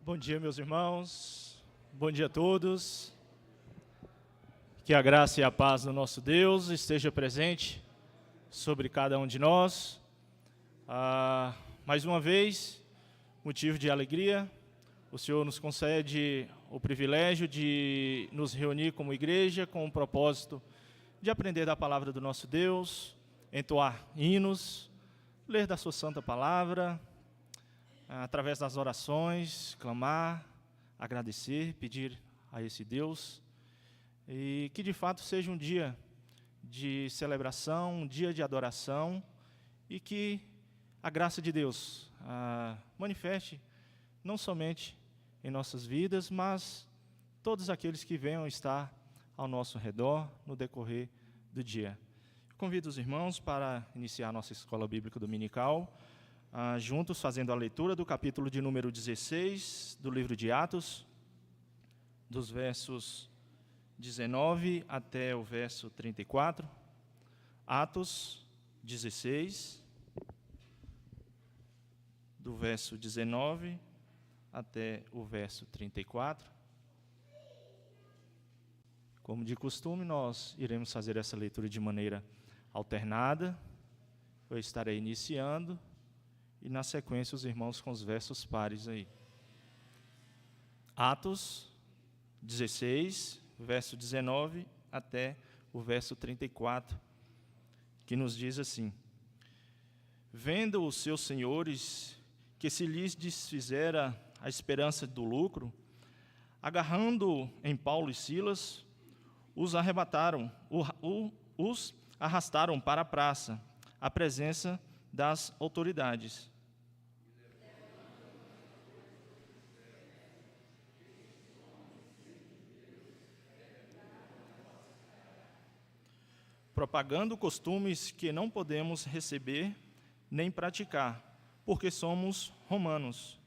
Bom dia, meus irmãos. Bom dia a todos. Que a graça e a paz do nosso Deus esteja presente sobre cada um de nós. Mais uma vez, motivo de alegria, o Senhor nos concede o privilégio de nos reunir como igreja com o propósito de aprender da palavra do nosso Deus, entoar hinos, ler da sua santa palavra, através das orações, clamar, agradecer, pedir a esse Deus, e que de fato seja um dia de celebração, um dia de adoração, e que a graça de Deus manifeste não somente em nossas vidas, mas todos aqueles que venham estar ao nosso redor no decorrer do dia. Convido os irmãos para iniciar a nossa escola bíblica dominical, juntos fazendo a leitura do capítulo de número 16 do livro de Atos, dos versos 19 até o verso 34. Atos 16, do verso 19 até o verso 34. Como de costume, nós iremos fazer essa leitura de maneira alternada. Eu estarei iniciando e, na sequência, os irmãos com os versos pares aí. Atos 16, verso 19 até o verso 34, que nos diz assim: Vendo os seus senhores que se lhes desfizera a esperança do lucro, agarrando em Paulo e Silas, os arrebataram, os arrastaram para a praça, à presença das autoridades. Propagando costumes que não podemos receber nem praticar, porque somos romanos.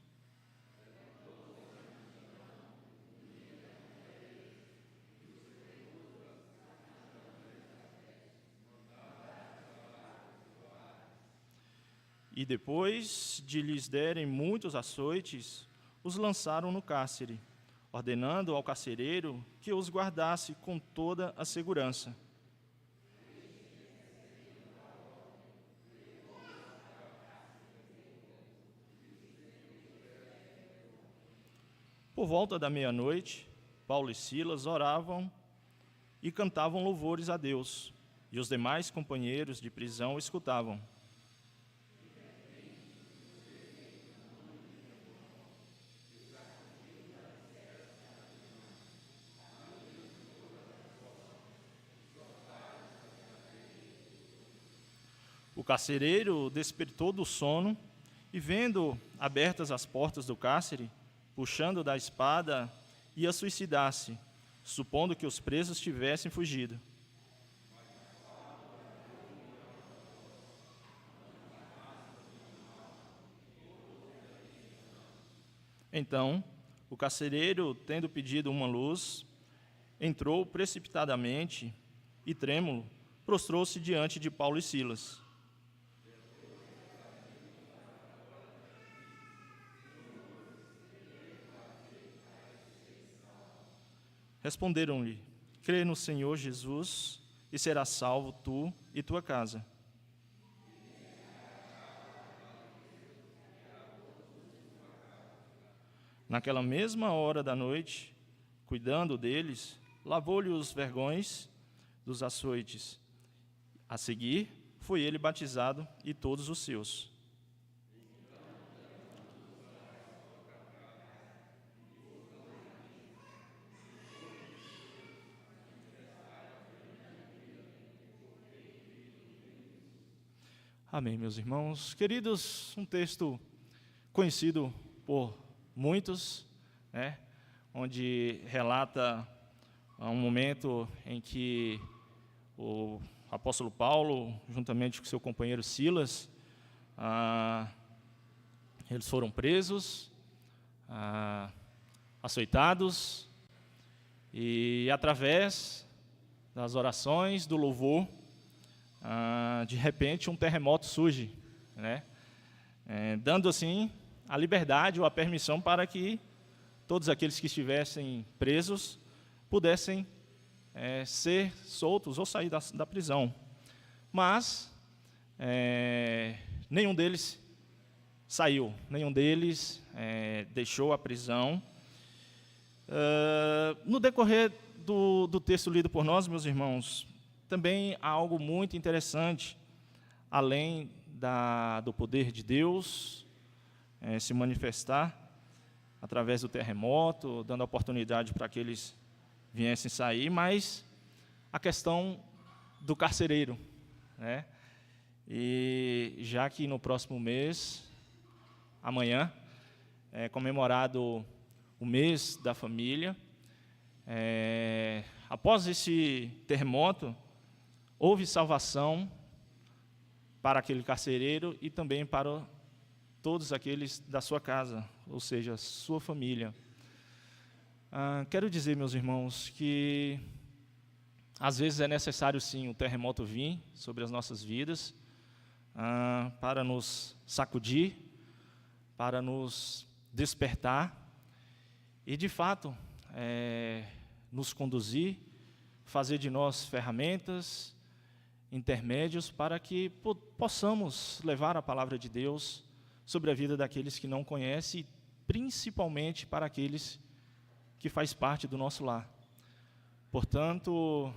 E depois de lhes derem muitos açoites, os lançaram no cárcere, ordenando ao carcereiro que os guardasse com toda a segurança. Por volta da meia-noite, Paulo e Silas oravam e cantavam louvores a Deus, e os demais companheiros de prisão escutavam. O carcereiro despertou do sono e, vendo abertas as portas do cárcere, puxando da espada, ia suicidar-se, supondo que os presos tivessem fugido. Então, o carcereiro, tendo pedido uma luz, entrou precipitadamente e, trêmulo, prostrou-se diante de Paulo e Silas. Responderam-lhe: Crê no Senhor Jesus e serás salvo tu e tua casa. Naquela mesma hora da noite, cuidando deles, lavou-lhe os vergões dos açoites. A seguir, foi ele batizado e todos os seus. Amém, meus irmãos. Queridos, um texto conhecido por muitos, onde relata um momento em que o apóstolo Paulo, juntamente com seu companheiro Silas, eles foram presos, açoitados, e através das orações, do louvor, de repente um terremoto surge, dando assim a liberdade ou a permissão para que todos aqueles que estivessem presos pudessem ser soltos ou sair da prisão. Mas nenhum deles saiu, nenhum deles deixou a prisão. No decorrer do texto lido por nós, meus irmãos, também há algo muito interessante, além do poder de Deus se manifestar através do terremoto, dando oportunidade para que eles viessem sair, mas a questão do carcereiro, né? E já que no próximo mês, amanhã, é comemorado o mês da família, após esse terremoto, houve salvação para aquele carcereiro e também para todos aqueles da sua casa, ou seja, sua família. Quero dizer, meus irmãos, que às vezes é necessário sim o terremoto vir sobre as nossas vidas, para nos sacudir, para nos despertar e, de fato, nos conduzir, fazer de nós ferramentas, intermédios, para que possamos levar a palavra de Deus sobre a vida daqueles que não conhecem, e principalmente para aqueles que fazem parte do nosso lar. Portanto,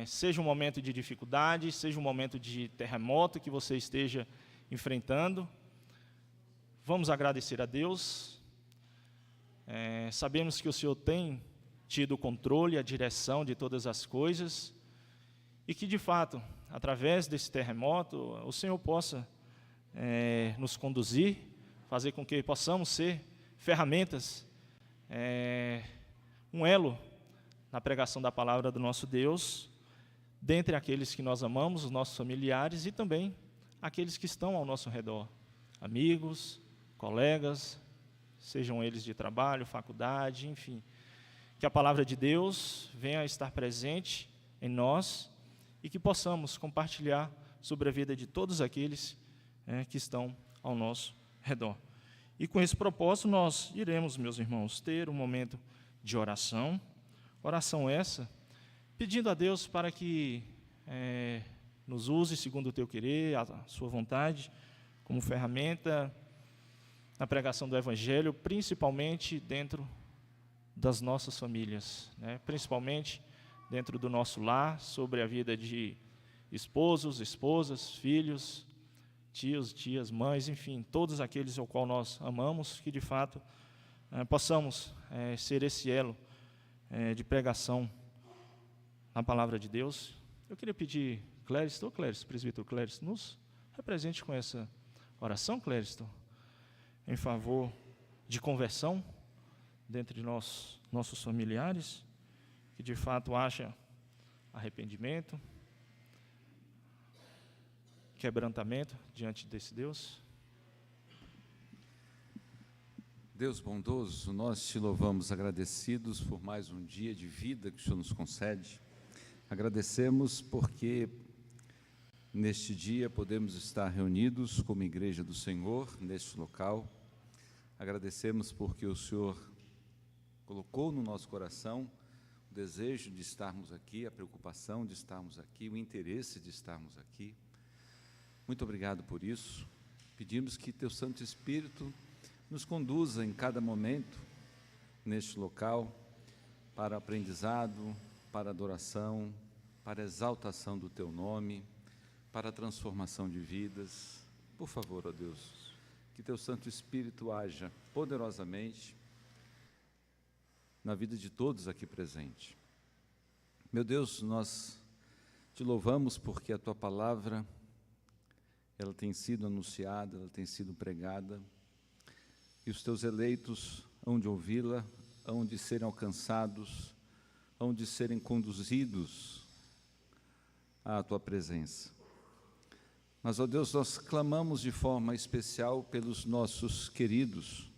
seja um momento de dificuldade, seja um momento de terremoto que você esteja enfrentando, vamos agradecer a Deus. Sabemos que o Senhor tem tido o controle, a direção de todas as coisas, e que, de fato, através desse terremoto, o Senhor possa nos conduzir, fazer com que possamos ser ferramentas, um elo na pregação da palavra do nosso Deus, dentre aqueles que nós amamos, os nossos familiares, e também aqueles que estão ao nosso redor, amigos, colegas, sejam eles de trabalho, faculdade, enfim. Que a palavra de Deus venha a estar presente em nós e que possamos compartilhar sobre a vida de todos aqueles que estão ao nosso redor. E com esse propósito nós iremos, meus irmãos, ter um momento de oração essa, pedindo a Deus para que nos use segundo o teu querer, a sua vontade, como ferramenta na pregação do Evangelho, principalmente dentro das nossas famílias, né? Principalmente dentro do nosso lar, sobre a vida de esposos, esposas, filhos, tios, tias, mães, enfim, todos aqueles ao qual nós amamos, que de fato possamos ser esse elo de pregação na palavra de Deus. Eu queria pedir, Clériston, presbítero Clériston, nos represente com essa oração, Clériston, em favor de conversão dentre de nossos familiares, que de fato haja arrependimento, quebrantamento diante desse Deus. Deus bondoso, nós te louvamos agradecidos por mais um dia de vida que o Senhor nos concede. Agradecemos porque neste dia podemos estar reunidos como igreja do Senhor, neste local. Agradecemos porque o Senhor colocou no nosso coração o desejo de estarmos aqui, a preocupação de estarmos aqui, o interesse de estarmos aqui. Muito obrigado por isso. Pedimos que Teu Santo Espírito nos conduza em cada momento neste local para aprendizado, para adoração, para exaltação do Teu nome, para a transformação de vidas. Por favor, ó Deus, que Teu Santo Espírito haja poderosamente na vida de todos aqui presentes. Meu Deus, nós Te louvamos porque a Tua palavra, ela tem sido anunciada, ela tem sido pregada, e os Teus eleitos hão de ouvi-la, hão de serem alcançados, hão de serem conduzidos à Tua presença. Mas, ó Deus, nós clamamos de forma especial pelos nossos queridos,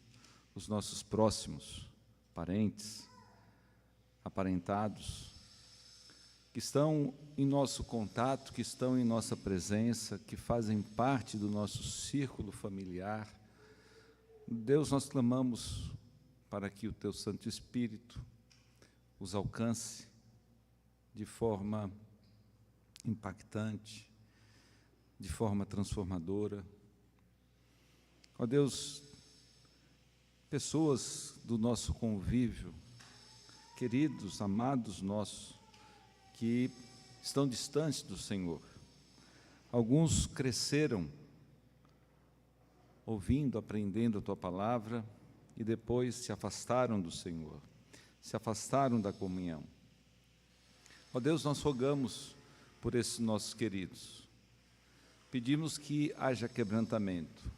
os nossos próximos, parentes, aparentados, que estão em nosso contato, que estão em nossa presença, que fazem parte do nosso círculo familiar. Deus, nós clamamos para que o Teu Santo Espírito os alcance de forma impactante, de forma transformadora. Ó Deus, pessoas do nosso convívio, queridos, amados nossos, que estão distantes do Senhor. Alguns cresceram ouvindo, aprendendo a Tua palavra e depois se afastaram do Senhor, se afastaram da comunhão. Ó Deus, nós rogamos por esses nossos queridos. Pedimos que haja quebrantamento.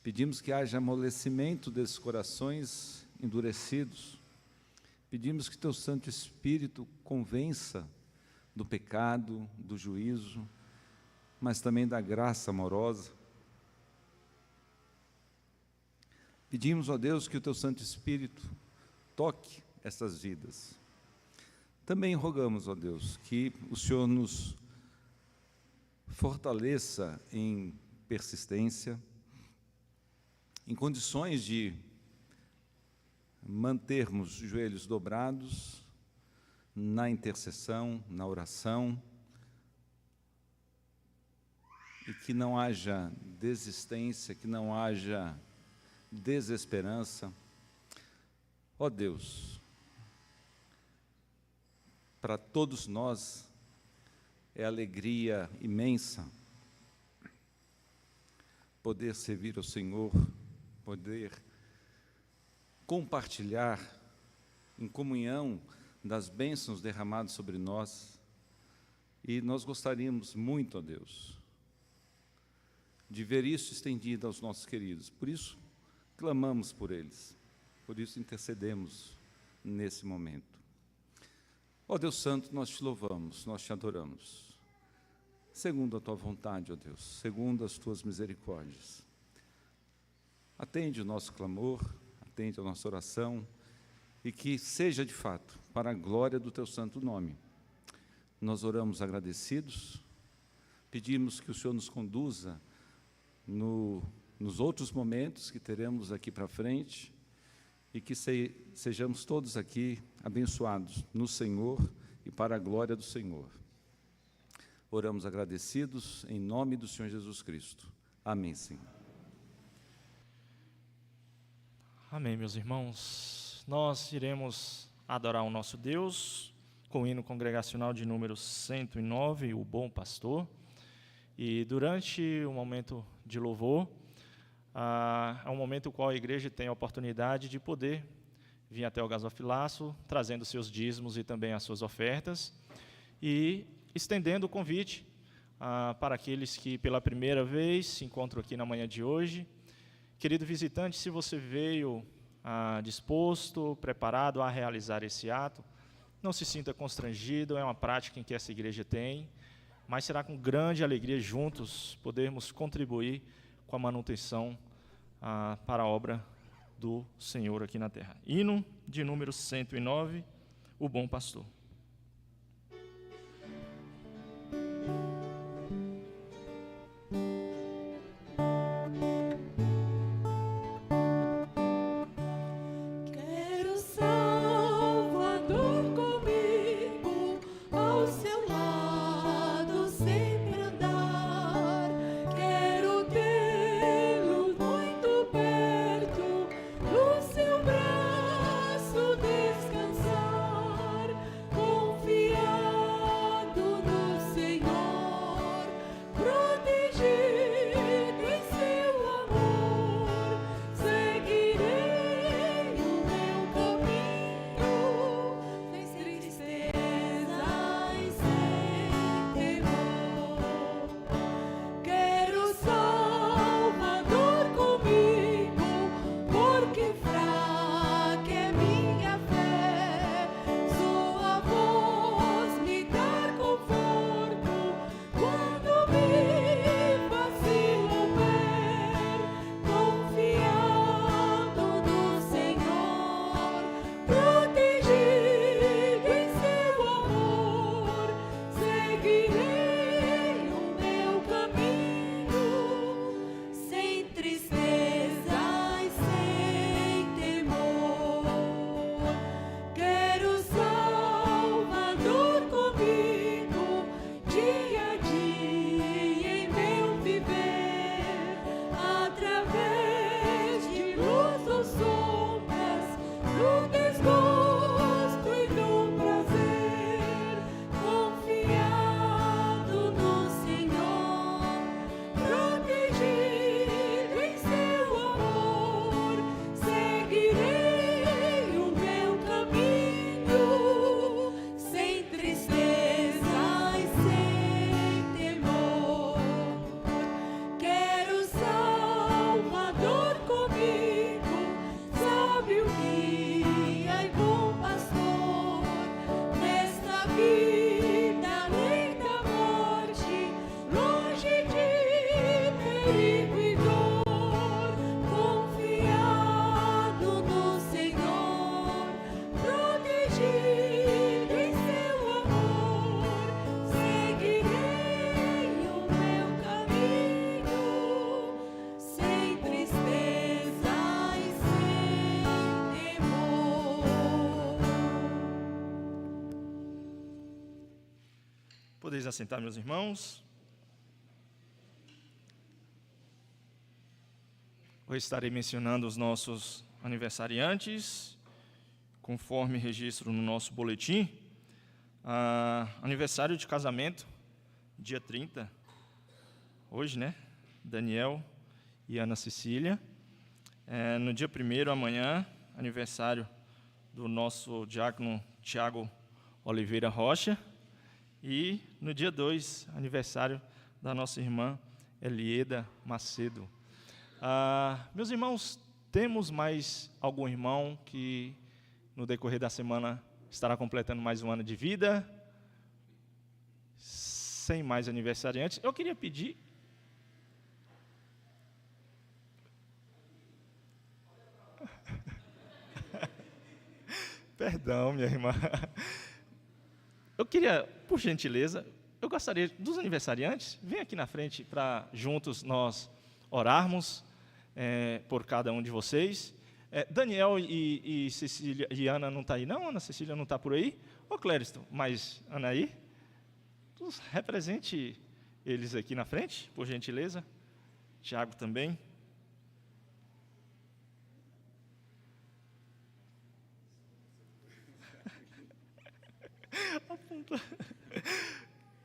Pedimos que haja amolecimento desses corações endurecidos. Pedimos que Teu Santo Espírito convença do pecado, do juízo, mas também da graça amorosa. Pedimos, ó Deus, que o Teu Santo Espírito toque essas vidas. Também rogamos, ó Deus, que o Senhor nos fortaleça em persistência, em condições de mantermos os joelhos dobrados na intercessão, na oração, e que não haja desistência, que não haja desesperança. Ó Deus, para todos nós é alegria imensa poder servir ao Senhor, poder compartilhar em comunhão das bênçãos derramadas sobre nós. E nós gostaríamos muito, ó Deus, de ver isso estendido aos nossos queridos. Por isso, clamamos por eles, por isso intercedemos nesse momento. Ó Deus Santo, nós Te louvamos, nós Te adoramos, segundo a Tua vontade, ó Deus, segundo as Tuas misericórdias. Atende o nosso clamor, atende a nossa oração, e que seja de fato para a glória do Teu santo nome. Nós oramos agradecidos, pedimos que o Senhor nos conduza nos outros momentos que teremos aqui para frente, e que sejamos todos aqui abençoados no Senhor e para a glória do Senhor. Oramos agradecidos em nome do Senhor Jesus Cristo. Amém, Senhor. Amém, meus irmãos. Nós iremos adorar o nosso Deus com o hino congregacional de número 109, o Bom Pastor. E durante o momento de louvor, é um momento no qual a igreja tem a oportunidade de poder vir até o gasofilaço, trazendo seus dízimos e também as suas ofertas, e estendendo o convite para aqueles que pela primeira vez se encontram aqui na manhã de hoje. Querido visitante, se você veio disposto, preparado a realizar esse ato, não se sinta constrangido, é uma prática em que essa igreja tem, mas será com grande alegria juntos podermos contribuir com a manutenção para a obra do Senhor aqui na terra. Hino de número 109, o Bom Pastor. Descansar abrigo e dor, confiado no Senhor, protegido em seu amor, seguirei o meu caminho, sem tristeza e sem temor. Podeis assentar, meus irmãos. Hoje estarei mencionando os nossos aniversariantes, conforme registro no nosso boletim. Aniversário de casamento, dia 30, hoje, né? Daniel e Ana Cecília. No dia 1º, amanhã, aniversário do nosso diácono Tiago Oliveira Rocha. E no dia 2, aniversário da nossa irmã Elieda Macedo. Meus irmãos, temos mais algum irmão que no decorrer da semana estará completando mais um ano de vida? Sem mais aniversariantes, eu queria pedir... Perdão, minha irmã. Eu queria, por gentileza, eu gostaria dos aniversariantes, vem aqui na frente para juntos nós orarmos por cada um de vocês. Daniel e Cecília e Ana não está aí, não? Ana Cecília não está por aí? Ô, Clériston, mas Ana aí? Represente eles aqui na frente, por gentileza. Tiago também.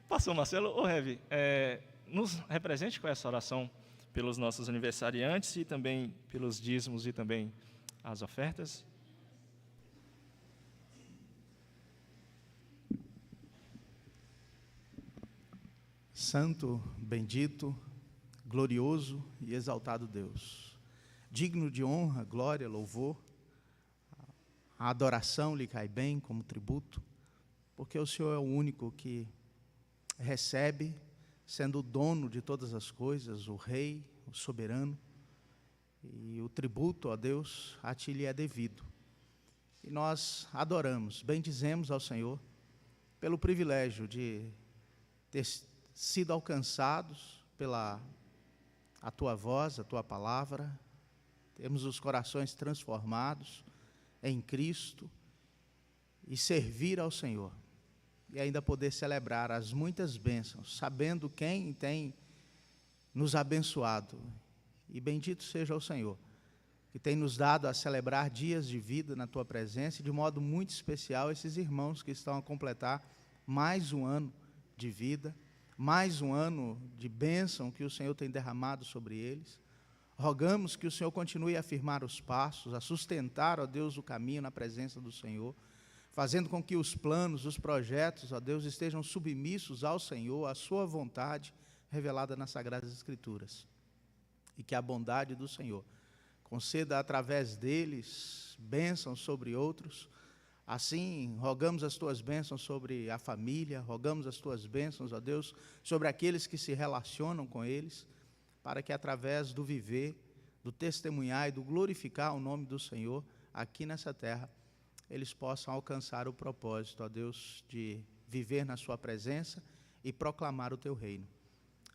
Pastor Marcelo, ô Revi, nos represente com essa oração pelos nossos aniversariantes e também pelos dízimos e também as ofertas. Santo, bendito, glorioso e exaltado Deus, digno de honra, glória, louvor, a adoração lhe cai bem como tributo, porque o Senhor é o único que recebe, sendo o dono de todas as coisas, o Rei, o soberano, e o tributo, ó Deus, a Ti lhe é devido. E nós adoramos, bendizemos ao Senhor, pelo privilégio de ter sido alcançados pela a Tua voz, a Tua palavra, temos os corações transformados em Cristo, e servir ao Senhor, e ainda poder celebrar as muitas bênçãos, sabendo quem tem nos abençoado. E bendito seja o Senhor, que tem nos dado a celebrar dias de vida na Tua presença, e de modo muito especial esses irmãos que estão a completar mais um ano de vida, mais um ano de bênção que o Senhor tem derramado sobre eles. Rogamos que o Senhor continue a firmar os passos, a sustentar, ó Deus, o caminho na presença do Senhor, fazendo com que os planos, os projetos, ó Deus, estejam submissos ao Senhor, à sua vontade, revelada nas Sagradas Escrituras. E que a bondade do Senhor conceda através deles bênçãos sobre outros. Assim, rogamos as Tuas bênçãos sobre a família, rogamos as Tuas bênçãos, ó Deus, sobre aqueles que se relacionam com eles, para que através do viver, do testemunhar e do glorificar o nome do Senhor aqui nessa terra, eles possam alcançar o propósito, ó Deus, de viver na Sua presença e proclamar o Teu reino.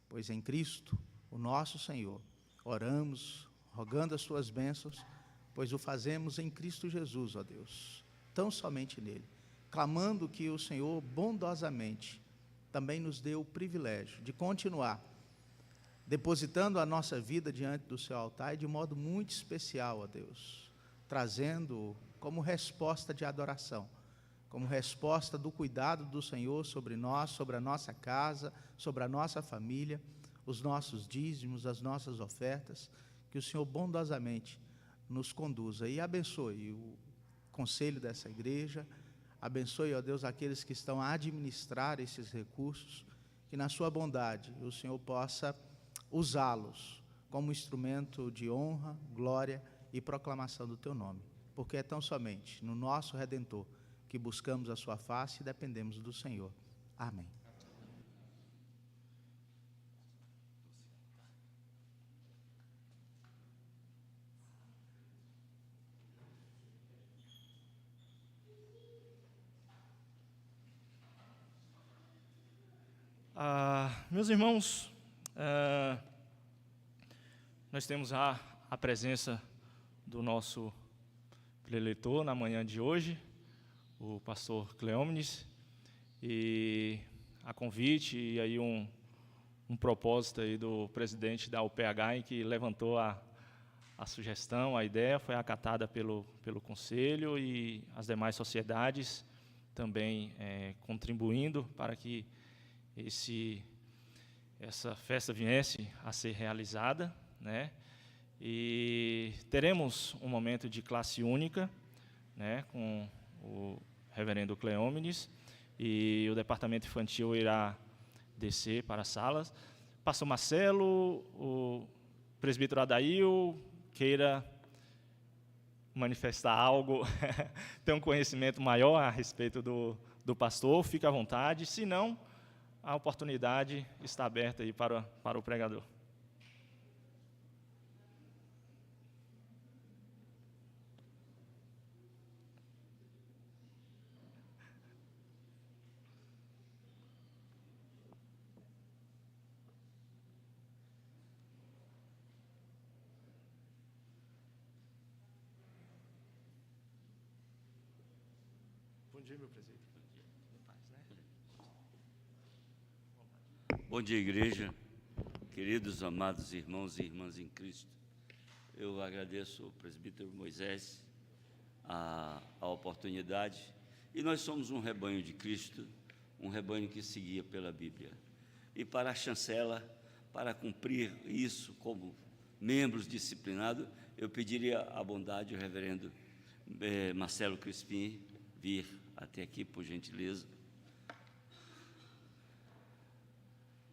Pois em Cristo, o nosso Senhor, oramos, rogando as Tuas bênçãos, pois o fazemos em Cristo Jesus, ó Deus, tão somente nele, clamando que o Senhor bondosamente também nos dê o privilégio de continuar depositando a nossa vida diante do Seu altar, e de modo muito especial, ó Deus, trazendo como resposta de adoração, como resposta do cuidado do Senhor sobre nós, sobre a nossa casa, sobre a nossa família, os nossos dízimos, as nossas ofertas, que o Senhor bondosamente nos conduza e abençoe o conselho dessa igreja, abençoe, ó Deus, aqueles que estão a administrar esses recursos, que na sua bondade o Senhor possa usá-los como instrumento de honra, glória e proclamação do Teu nome, porque é tão somente no nosso Redentor que buscamos a Sua face e dependemos do Senhor. Amém. Meus irmãos, nós temos a presença do nosso preletor na manhã de hoje, o pastor Cleómenes, e a convite e aí um propósito aí do presidente da UPH, em que levantou a sugestão, a ideia foi acatada pelo conselho e as demais sociedades também contribuindo para que essa festa viesse a ser realizada, né? E teremos um momento de classe única, né, com o reverendo Cleómenes, e o departamento infantil irá descer para as salas. Pastor Marcelo, o presbítero Adail, queira manifestar algo, ter um conhecimento maior a respeito do pastor, fique à vontade. Se não, a oportunidade está aberta aí para o pregador. Bom dia, meu presidente. Bom dia, igreja, queridos, amados irmãos e irmãs em Cristo. Eu agradeço ao presbítero Moisés a oportunidade, e nós somos um rebanho de Cristo, um rebanho que seguia pela Bíblia. E para a chancela, para cumprir isso como membros disciplinados, eu pediria a bondade ao reverendo Marcelo Crispim vir até aqui, por gentileza.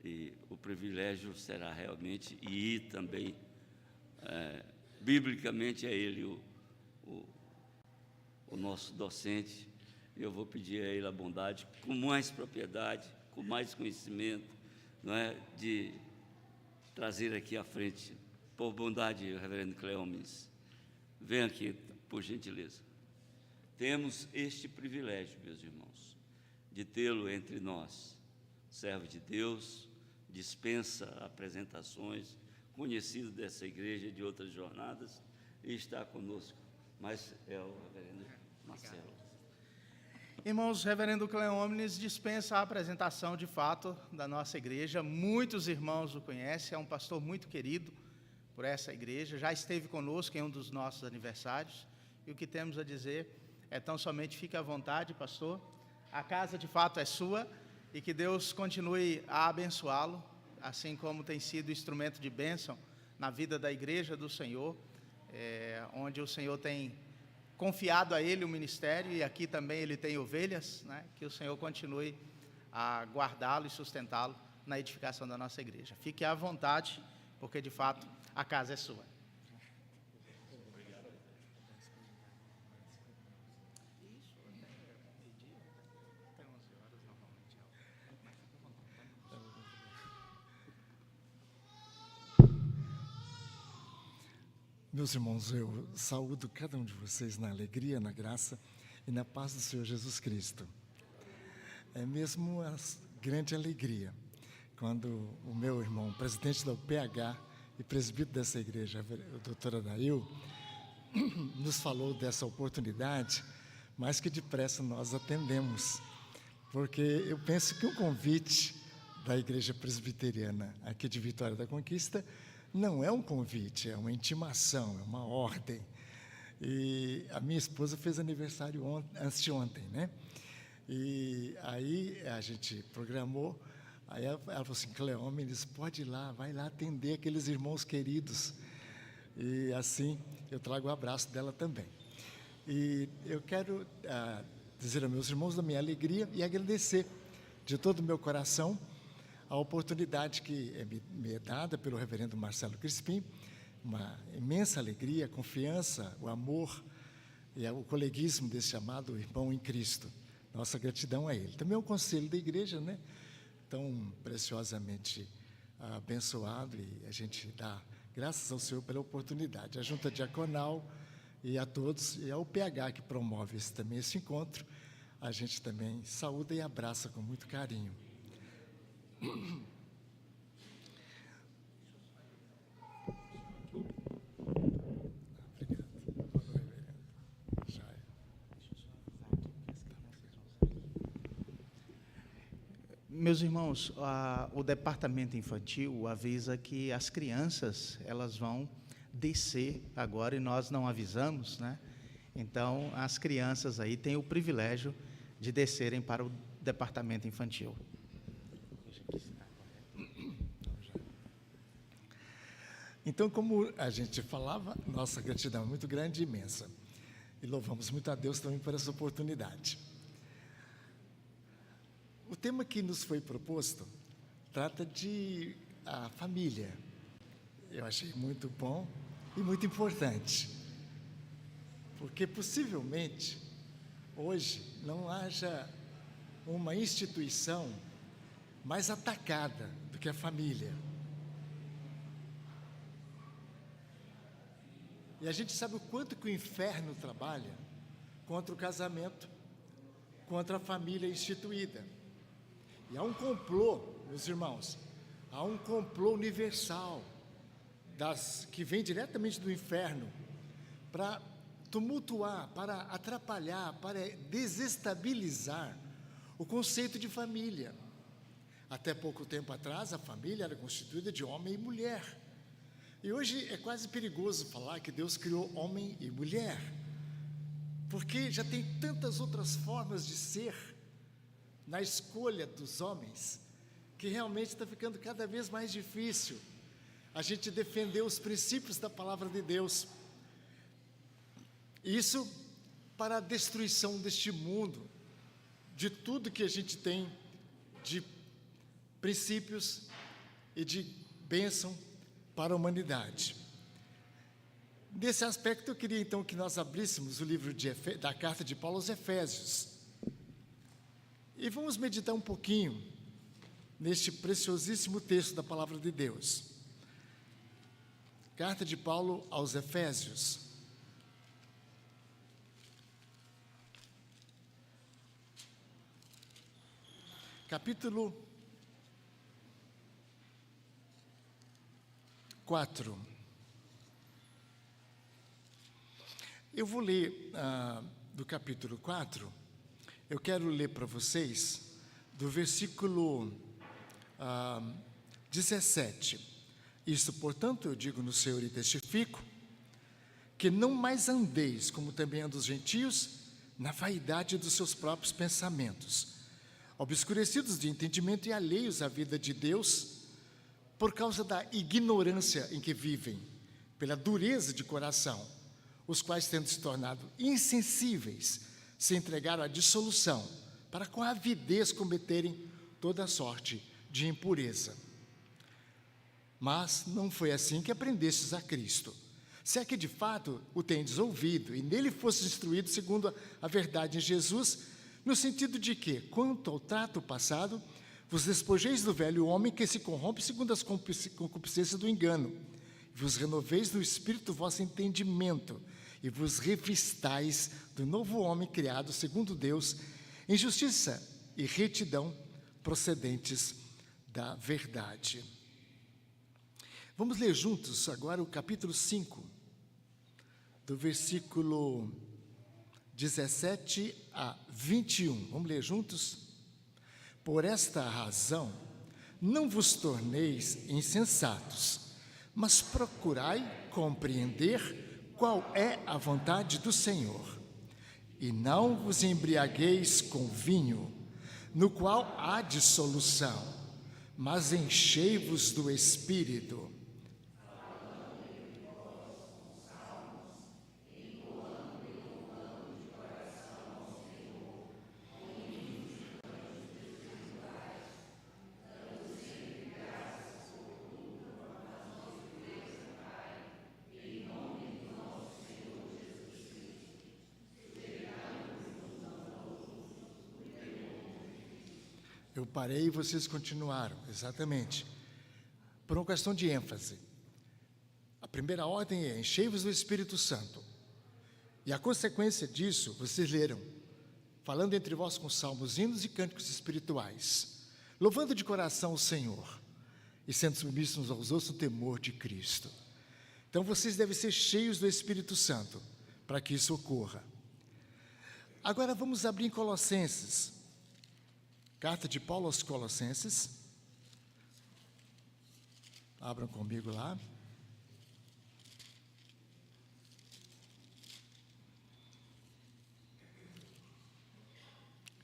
E o privilégio será realmente, e também, biblicamente, é ele o nosso docente. Eu vou pedir a ele a bondade, com mais propriedade, com mais conhecimento, não é, de trazer aqui à frente, por bondade, o reverendo Cleómenes. Venha aqui, por gentileza. Temos este privilégio, meus irmãos, de tê-lo entre nós, servo de Deus, dispensa apresentações, conhecido dessa igreja e de outras jornadas, e está conosco, mas é o reverendo Marcelo. Irmãos, o reverendo Cleómenes dispensa a apresentação de fato da nossa igreja. Muitos irmãos o conhecem, é um pastor muito querido por essa igreja, já esteve conosco em um dos nossos aniversários, e o que temos a dizer é tão somente fique à vontade, pastor, a casa de fato é sua, e que Deus continue a abençoá-lo, assim como tem sido instrumento de bênção na vida da igreja do Senhor, onde o Senhor tem confiado a ele o ministério, e aqui também ele tem ovelhas, né? Que o Senhor continue a guardá-lo e sustentá-lo na edificação da nossa igreja. Fique à vontade, porque de fato a casa é sua. Meus irmãos, eu saúdo cada um de vocês na alegria, na graça e na paz do Senhor Jesus Cristo. É mesmo a grande alegria quando o meu irmão, presidente da UPH e presbítero dessa igreja, o doutor Adail, nos falou dessa oportunidade, mas que depressa nós atendemos, porque eu penso que o convite da igreja presbiteriana aqui de Vitória da Conquista não é um convite, é uma intimação, é uma ordem. E a minha esposa fez aniversário anteontem, né? E aí a gente programou, aí ela falou assim, Cleómenes, pode ir lá, vai lá atender aqueles irmãos queridos. E assim eu trago o abraço dela também. E eu quero dizer aos meus irmãos da minha alegria e agradecer de todo o meu coração a oportunidade que me é dada pelo reverendo Marcelo Crispim, uma imensa alegria, a confiança, o amor e o coleguismo desse chamado irmão em Cristo. Nossa gratidão a ele. Também o conselho da igreja, né, tão preciosamente abençoado, e a gente dá graças ao Senhor pela oportunidade. A junta diaconal e a todos, e ao PH que promove esse encontro, a gente também saúda e abraça com muito carinho. Meus irmãos, o departamento infantil avisa que as crianças elas vão descer agora e nós não avisamos, né? Então, as crianças aí têm o privilégio de descerem para o departamento infantil. Então, como a gente falava, nossa gratidão é muito grande e imensa. E louvamos muito a Deus também por essa oportunidade. O tema que nos foi proposto trata de a família. Eu achei muito bom e muito importante, porque possivelmente hoje não haja uma instituição mais atacada do que a família. E a gente sabe o quanto que o inferno trabalha contra o casamento, contra a família instituída. E há um complô, meus irmãos, há um complô universal que vem diretamente do inferno para tumultuar, para atrapalhar, para desestabilizar o conceito de família. Até pouco tempo atrás, a família era constituída de homem e mulher. E hoje é quase perigoso falar que Deus criou homem e mulher, porque já tem tantas outras formas de ser na escolha dos homens, que realmente está ficando cada vez mais difícil a gente defender os princípios da palavra de Deus. Isso para a destruição deste mundo, de tudo que a gente tem de princípios e de bênção para a humanidade. Nesse aspecto, eu queria então que nós abríssemos o livro da carta de Paulo aos Efésios. E vamos meditar um pouquinho neste preciosíssimo texto da palavra de Deus. Carta de Paulo aos Efésios. Capítulo 4. Eu vou ler do capítulo 4, eu quero ler para vocês do versículo 17. Isto, portanto, eu digo no Senhor e testifico, que não mais andeis, como também andam os gentios, na vaidade dos seus próprios pensamentos, obscurecidos de entendimento e alheios à vida de Deus, por causa da ignorância em que vivem, pela dureza de coração, os quais, tendo se tornado insensíveis, se entregaram à dissolução, para com avidez cometerem toda sorte de impureza. Mas não foi assim que aprendestes a Cristo, se é que de fato o tendes ouvido, e nele fostes instruídos segundo a verdade em Jesus, no sentido de que, quanto ao trato passado, vos despojeis do velho homem que se corrompe segundo as concupiscências do engano, e vos renoveis do espírito do vosso entendimento, e vos revistais do novo homem criado segundo Deus, em justiça e retidão procedentes da verdade. Vamos ler juntos agora o capítulo 5, do versículo 17 a 21. Vamos ler juntos? Por esta razão, não vos torneis insensatos, mas procurai compreender qual é a vontade do Senhor. E não vos embriagueis com vinho, no qual há dissolução, mas enchei-vos do Espírito. Eu parei e vocês continuaram, exatamente. Por uma questão de ênfase. A primeira ordem é: enchei-vos do Espírito Santo. E a consequência disso, vocês leram, falando entre vós com salmos, hinos e cânticos espirituais, louvando de coração o Senhor e sendo submissos uns aos outros no temor de Cristo. Então, vocês devem ser cheios do Espírito Santo para que isso ocorra. Agora, vamos abrir em Colossenses. Carta de Paulo aos Colossenses. Abram comigo lá.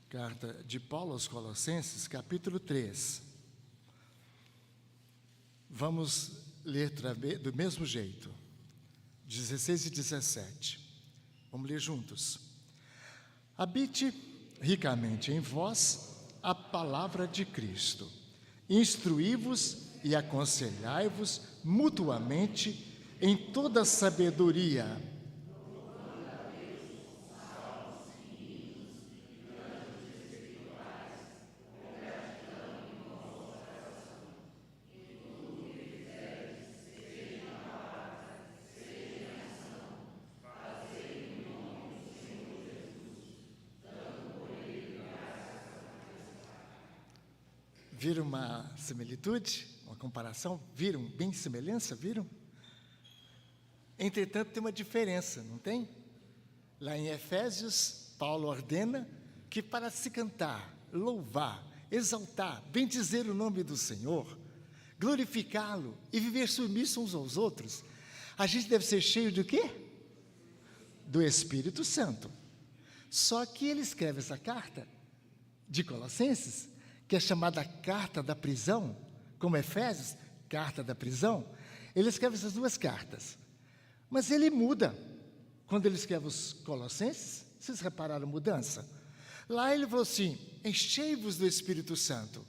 Carta de Paulo aos Colossenses, capítulo 3. Vamos ler do mesmo jeito, 16 e 17. Vamos ler juntos. Habite ricamente em vós a palavra de Cristo. Instruí-vos e aconselhai-vos mutuamente em toda sabedoria. Viram uma similitude, uma comparação? Viram bem semelhança? Viram? Entretanto, tem uma diferença, não tem? Lá em Efésios, Paulo ordena que para se cantar, louvar, exaltar, bendizer o nome do Senhor, glorificá-lo e viver submisso uns aos outros, a gente deve ser cheio de quê? Do Espírito Santo. Só que ele escreve essa carta de Colossenses, que é chamada carta da prisão, como Efésios, carta da prisão. Ele escreve essas duas cartas, mas ele muda. Quando ele escreve os Colossenses, vocês repararam a mudança? Lá ele falou assim, enchei-vos do Espírito Santo.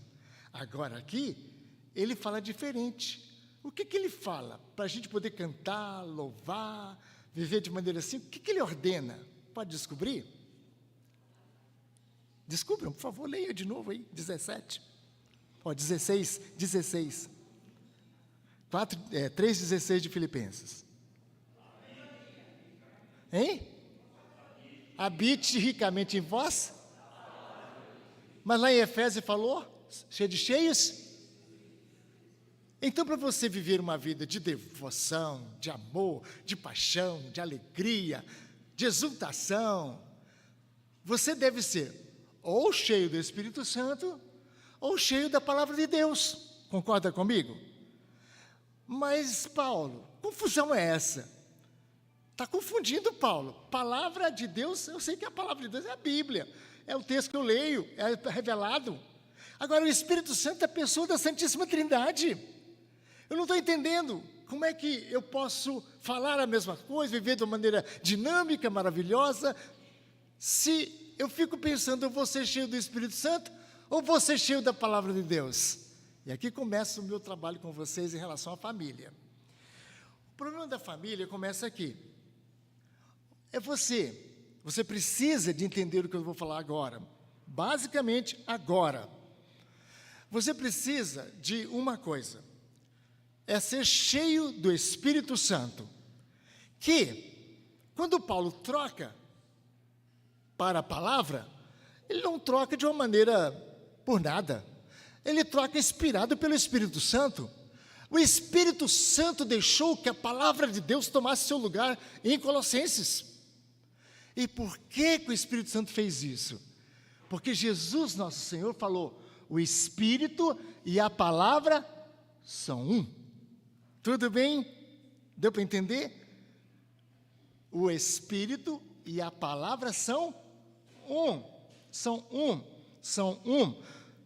Agora aqui, ele fala diferente. O que ele fala? Para a gente poder cantar, louvar, viver de maneira assim, o que ele ordena? Pode descobrir? Descubram, por favor, leia de novo aí, 17. 16. 3,16 de Filipenses. Hein? Habite ricamente em vós. Mas lá em Efésios falou, cheio de cheios. Então, para você viver uma vida de devoção, de amor, de paixão, de alegria, de exultação, você deve ser ou cheio do Espírito Santo, ou cheio da palavra de Deus. Concorda comigo? Mas, Paulo, confusão é essa? Está confundindo, Paulo. Palavra de Deus, eu sei que a palavra de Deus é a Bíblia, é o texto que eu leio, é revelado. Agora, o Espírito Santo é a pessoa da Santíssima Trindade. Eu não estou entendendo como é que eu posso falar a mesma coisa, viver de uma maneira dinâmica, maravilhosa, se eu fico pensando, eu vou ser cheio do Espírito Santo ou vou ser cheio da palavra de Deus? E aqui começa o meu trabalho com vocês em relação à família. O problema da família começa aqui. É você. Você precisa de entender o que eu vou falar agora. Basicamente, agora. Você precisa de uma coisa. É ser cheio do Espírito Santo. Que, quando Paulo troca para a palavra, ele não troca de uma maneira por nada. Ele troca inspirado pelo Espírito Santo. O Espírito Santo deixou que a palavra de Deus tomasse seu lugar em Colossenses. E por que o Espírito Santo fez isso? Porque Jesus, nosso Senhor, falou, o Espírito e a palavra são um. Tudo bem? Deu para entender? O Espírito e a palavra são um. São um. São um.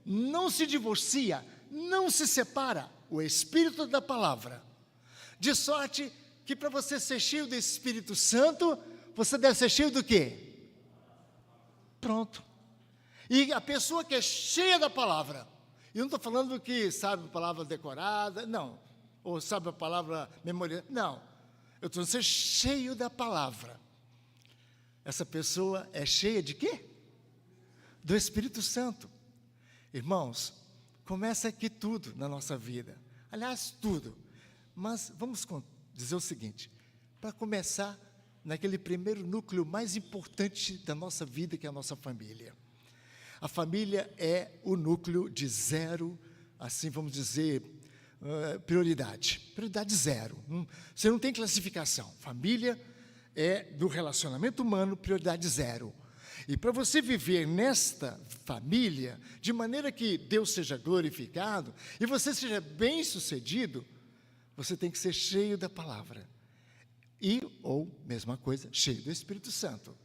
Não se divorcia, não se separa o Espírito da palavra. De sorte que para você ser cheio do Espírito Santo, você deve ser cheio do quê? Pronto. E a pessoa que é cheia da palavra, eu não estou falando que sabe a palavra decorada, não. Ou sabe a palavra memorial, não. Eu estou dizendo ser cheio da palavra. Essa pessoa é cheia de quê? Do Espírito Santo. Irmãos, começa aqui tudo na nossa vida. Aliás, tudo. Mas vamos dizer o seguinte, para começar naquele primeiro núcleo mais importante da nossa vida, que é a nossa família. A família é o núcleo de zero, assim vamos dizer, prioridade. Prioridade zero. Você não tem classificação. Família é do relacionamento humano, prioridade zero. E para você viver nesta família, de maneira que Deus seja glorificado e você seja bem-sucedido, você tem que ser cheio da palavra. Ou, mesma coisa, cheio do Espírito Santo.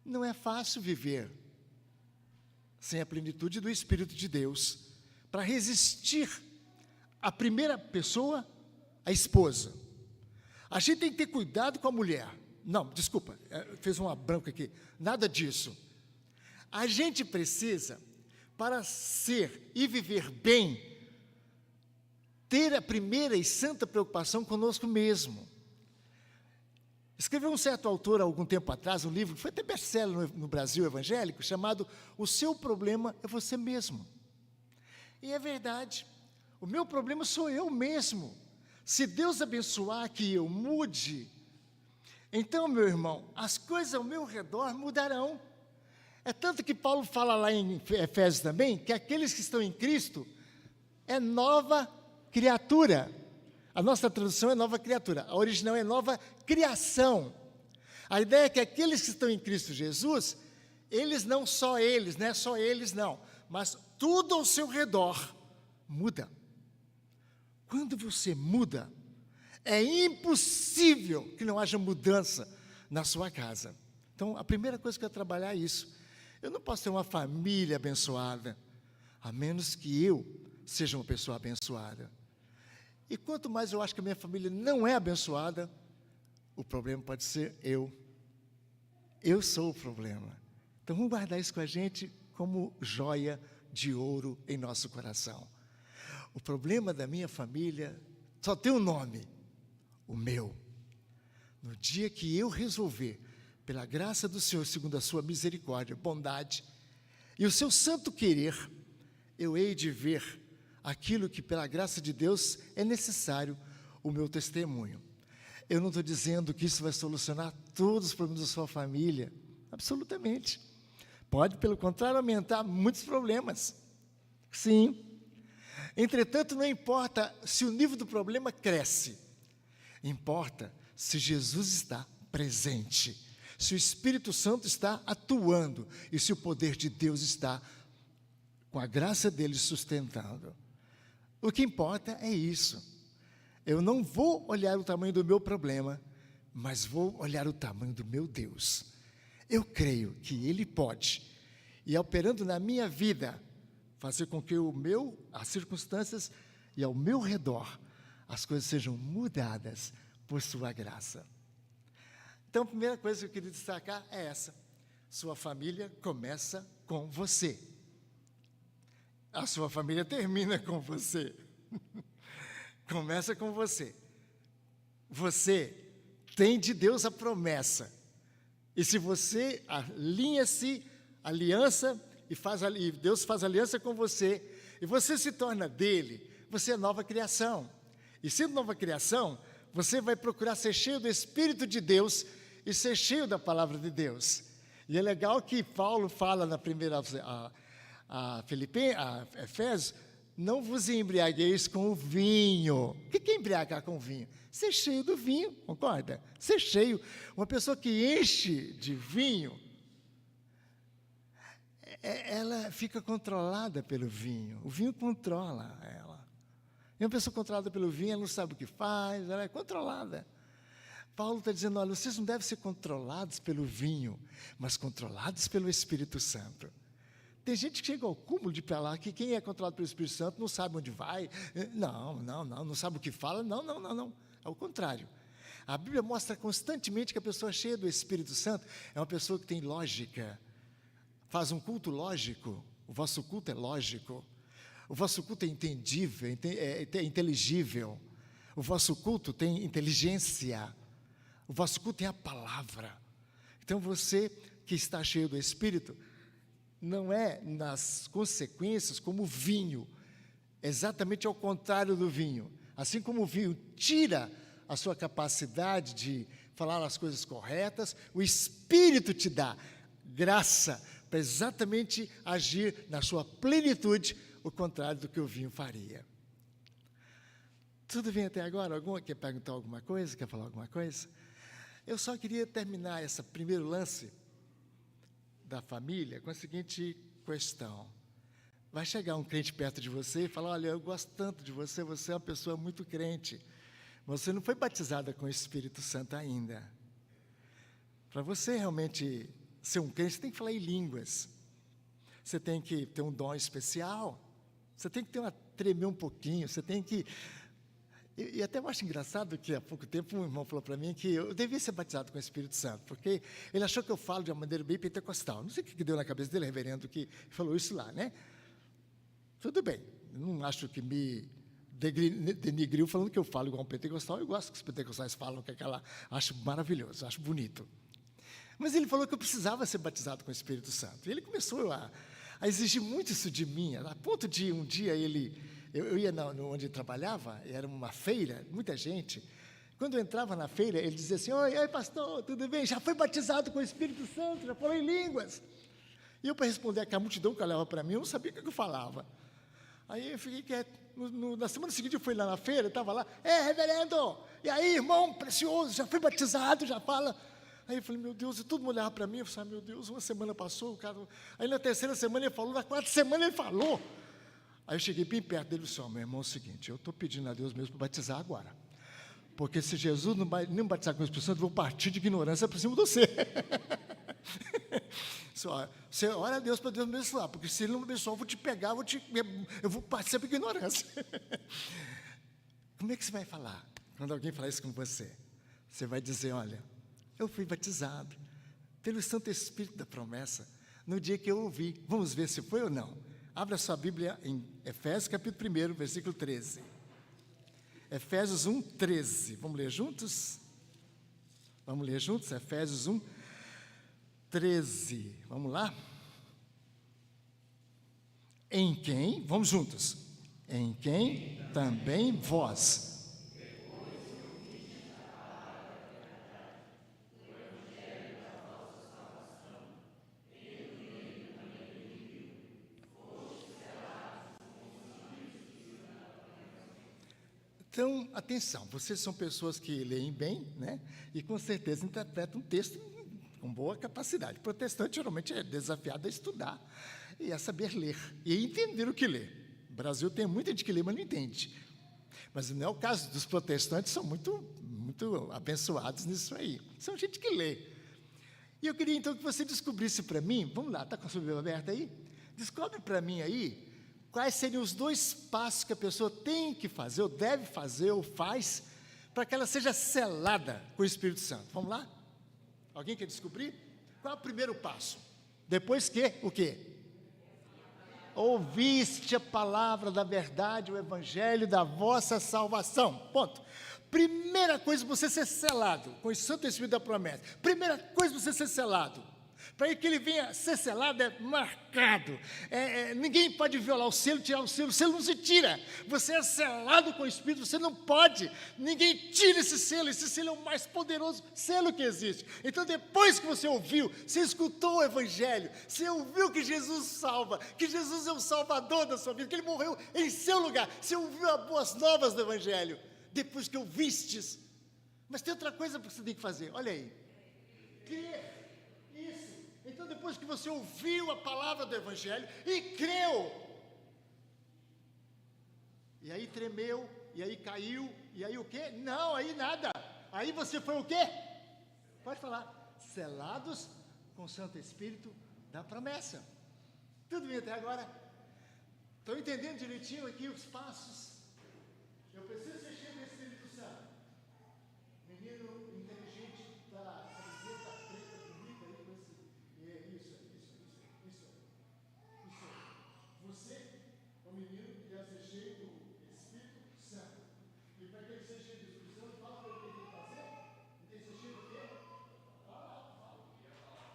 Não é fácil viver sem a plenitude do Espírito de Deus, para resistir à primeira pessoa, a esposa. A gente tem que ter cuidado com a mulher. Não, desculpa, fez uma branca aqui. Nada disso. A gente precisa, para ser e viver bem, ter a primeira e santa preocupação conosco mesmo. Escreveu um certo autor, há algum tempo atrás, um livro que foi até best-seller no Brasil evangélico, chamado O Seu Problema é Você Mesmo. E é verdade, o meu problema sou eu mesmo. Se Deus abençoar que eu mude, então, meu irmão, as coisas ao meu redor mudarão. É tanto que Paulo fala lá em Efésios também, que aqueles que estão em Cristo é nova criatura. A nossa tradução é nova criatura, a original é nova criação. A ideia é que aqueles que estão em Cristo Jesus, eles não só eles, não é só eles não, mas tudo ao seu redor muda. Quando você muda, é impossível que não haja mudança na sua casa. Então, a primeira coisa que eu trabalhar é isso. Eu não posso ter uma família abençoada, a menos que eu seja uma pessoa abençoada. E quanto mais eu acho que a minha família não é abençoada, o problema pode ser eu. Eu sou o problema. Então, vamos guardar isso com a gente como joia de ouro em nosso coração. O problema da minha família só tem um nome, o meu. No dia que eu resolver, pela graça do Senhor, segundo a sua misericórdia, bondade e o seu santo querer, eu hei de ver aquilo que, pela graça de Deus, é necessário, o meu testemunho. Eu não estou dizendo que isso vai solucionar todos os problemas da sua família, absolutamente. Pode, pelo contrário, aumentar muitos problemas. Sim. Entretanto, não importa se o nível do problema cresce, importa se Jesus está presente, se o Espírito Santo está atuando e se o poder de Deus está, com a graça dele, sustentando. O que importa é isso. Eu não vou olhar o tamanho do meu problema, mas vou olhar o tamanho do meu Deus. Eu creio que Ele pode, e operando na minha vida, fazer com que as circunstâncias e ao meu redor, as coisas sejam mudadas por sua graça. Então, a primeira coisa que eu queria destacar é essa. Sua família começa com você. A sua família termina com você. Começa com você. Você tem de Deus a promessa. E se você alinha-se, aliança, e Deus faz aliança com você, e você se torna dele, você é nova criação. E sendo nova criação, você vai procurar ser cheio do Espírito de Deus e ser cheio da palavra de Deus. E é legal que Paulo fala na primeira a Efésios, não vos embriagueis com o vinho. O que é embriagar com o vinho? Ser cheio do vinho, concorda? Ser cheio. Uma pessoa que enche de vinho, ela fica controlada pelo vinho. O vinho controla ela. E uma pessoa controlada pelo vinho, ela não sabe o que faz, ela é controlada. Paulo está dizendo, olha, vocês não devem ser controlados pelo vinho, mas controlados pelo Espírito Santo. Tem gente que chega ao cúmulo de falar que quem é controlado pelo Espírito Santo não sabe onde vai, não sabe o que fala, não, ao contrário. A Bíblia mostra constantemente que a pessoa cheia do Espírito Santo é uma pessoa que tem lógica, faz um culto lógico, o vosso culto é lógico, o vosso culto é entendível, é inteligível, o vosso culto tem inteligência, o vosso culto tem a palavra. Então você que está cheio do Espírito, não é nas consequências como o vinho, exatamente ao contrário do vinho. Assim como o vinho tira a sua capacidade de falar as coisas corretas, o Espírito te dá graça para exatamente agir na sua plenitude, o contrário do que o vinho faria. Tudo bem até agora? Alguém quer perguntar alguma coisa? Quer falar alguma coisa? Eu só queria terminar esse primeiro lance da família com a seguinte questão. Vai chegar um crente perto de você e falar, olha, eu gosto tanto de você, você é uma pessoa muito crente. Você não foi batizada com o Espírito Santo ainda. Para você realmente ser um crente, você tem que falar em línguas. Você tem que ter um dom especial. Você tem que tremer um pouquinho. Você tem que... E até eu acho engraçado que há pouco tempo um irmão falou para mim que eu devia ser batizado com o Espírito Santo, porque ele achou que eu falo de uma maneira bem pentecostal. Não sei o que deu na cabeça dele, reverendo, que falou isso lá, né? Tudo bem, não acho que me denigriu falando que eu falo igual um pentecostal. Eu gosto que os pentecostais falam, que aquela... Acho maravilhoso, acho bonito. Mas ele falou que eu precisava ser batizado com o Espírito Santo. E ele começou a exigir muito isso de mim, a ponto de um dia eu ia onde ele trabalhava, era uma feira, muita gente. Quando eu entrava na feira, ele dizia assim, oi, pastor, tudo bem? Já foi batizado com o Espírito Santo, já falou em línguas. E eu, para responder aquela multidão que olhava para mim, eu não sabia o que eu falava. Aí eu fiquei quieto. Na semana seguinte eu fui lá na feira, estava lá, reverendo, e aí, irmão precioso, já foi batizado, já fala... Aí eu falei, meu Deus, e todo mundo olhava para mim, eu falei, meu Deus, uma semana passou, o cara... Aí na terceira semana ele falou, na quarta semana ele falou. Aí eu cheguei bem perto dele e disse, meu irmão, é o seguinte, eu estou pedindo a Deus mesmo para batizar agora. Porque se Jesus não me batizar com o Espírito Santo, eu vou partir de ignorância para cima de você. Você ora a Deus para Deus me abençoar, porque se Ele não me abençoar, eu vou te pegar, eu vou partir para ignorância. Como é que você vai falar quando alguém falar isso com você? Você vai dizer, olha... Eu fui batizado pelo Santo Espírito da promessa no dia que eu ouvi. Vamos ver se foi ou não. Abra sua Bíblia em Efésios, capítulo 1, versículo 13. Efésios 1, 13. Vamos ler juntos? Vamos ler juntos? Efésios 1, 13. Vamos lá? Em quem, vamos juntos. Em quem também vós... Então, atenção, vocês são pessoas que leem bem, né? E com certeza interpretam um texto com boa capacidade. O protestante geralmente é desafiado a estudar e a saber ler e entender o que lê. O Brasil tem muita gente que lê, mas não entende. Mas não é o caso dos protestantes, são muito abençoados nisso aí. São gente que lê. E eu queria então que você descobrisse para mim, vamos lá, está com a sua Bíblia aberta aí? Descobre para mim aí quais seriam os 2 passos que a pessoa tem que fazer, ou deve fazer, ou faz, para que ela seja selada com o Espírito Santo. Vamos lá? Alguém quer descobrir? Qual é o primeiro passo? Depois que, o quê? Ouviste a palavra da verdade, o evangelho da vossa salvação. Ponto. Primeira coisa, você ser selado com o Santo Espírito da promessa. Primeira coisa, você ser selado. Para que ele venha ser selado, é marcado. Ninguém pode violar o selo, tirar o selo não se tira. Você é selado com o Espírito, você não pode. Ninguém tira esse selo é o mais poderoso selo que existe. Então, depois que você ouviu, você escutou o Evangelho, você ouviu que Jesus salva, que Jesus é o Salvador da sua vida, que Ele morreu em seu lugar, você ouviu as boas novas do Evangelho, depois que ouvistes. Mas tem outra coisa que você tem que fazer, olha aí. Crer. Então, depois que você ouviu a palavra do Evangelho e creu, e aí tremeu, e aí caiu, e aí o quê? Não, aí nada. Aí você foi o quê? Pode falar. Selados com o Santo Espírito da promessa. Tudo bem até agora? Estão entendendo direitinho aqui os passos? Eu preciso ser cheio do Espírito Santo. Menino inteligente da camiseta preta bonita aí com esse. Isso. Você é um menino que deve ser cheio do Espírito Santo. E para que ele seja cheio do Espírito Santo, fala para ele o que ele tem que fazer. Ele tem que ser cheio do quê? Fala.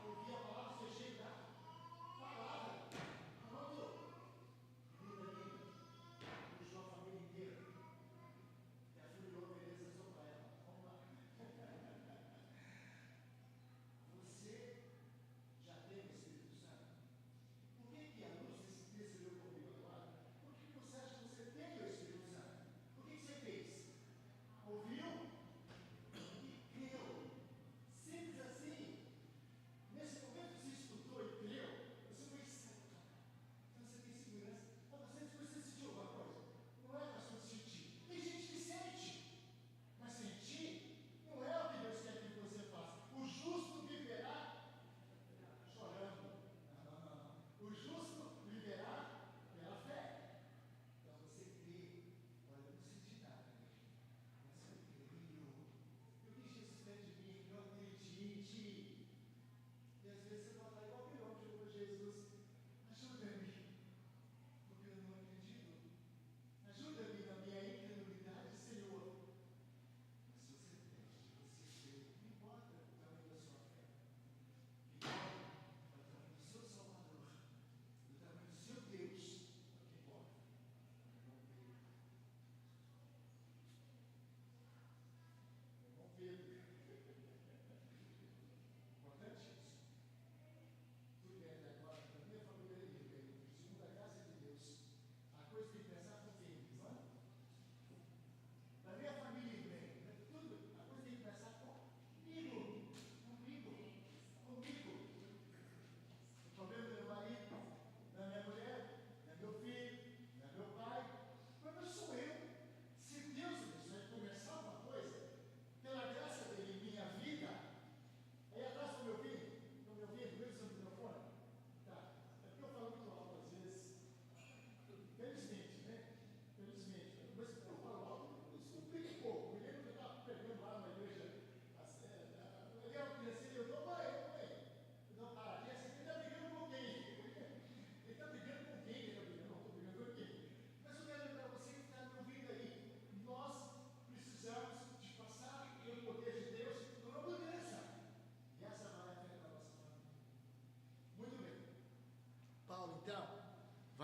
Ouvir a palavra, ser cheio da palavra. Pronto. Linda. Puxou a família inteira. E a filha beleza só para ela. Vamos lá.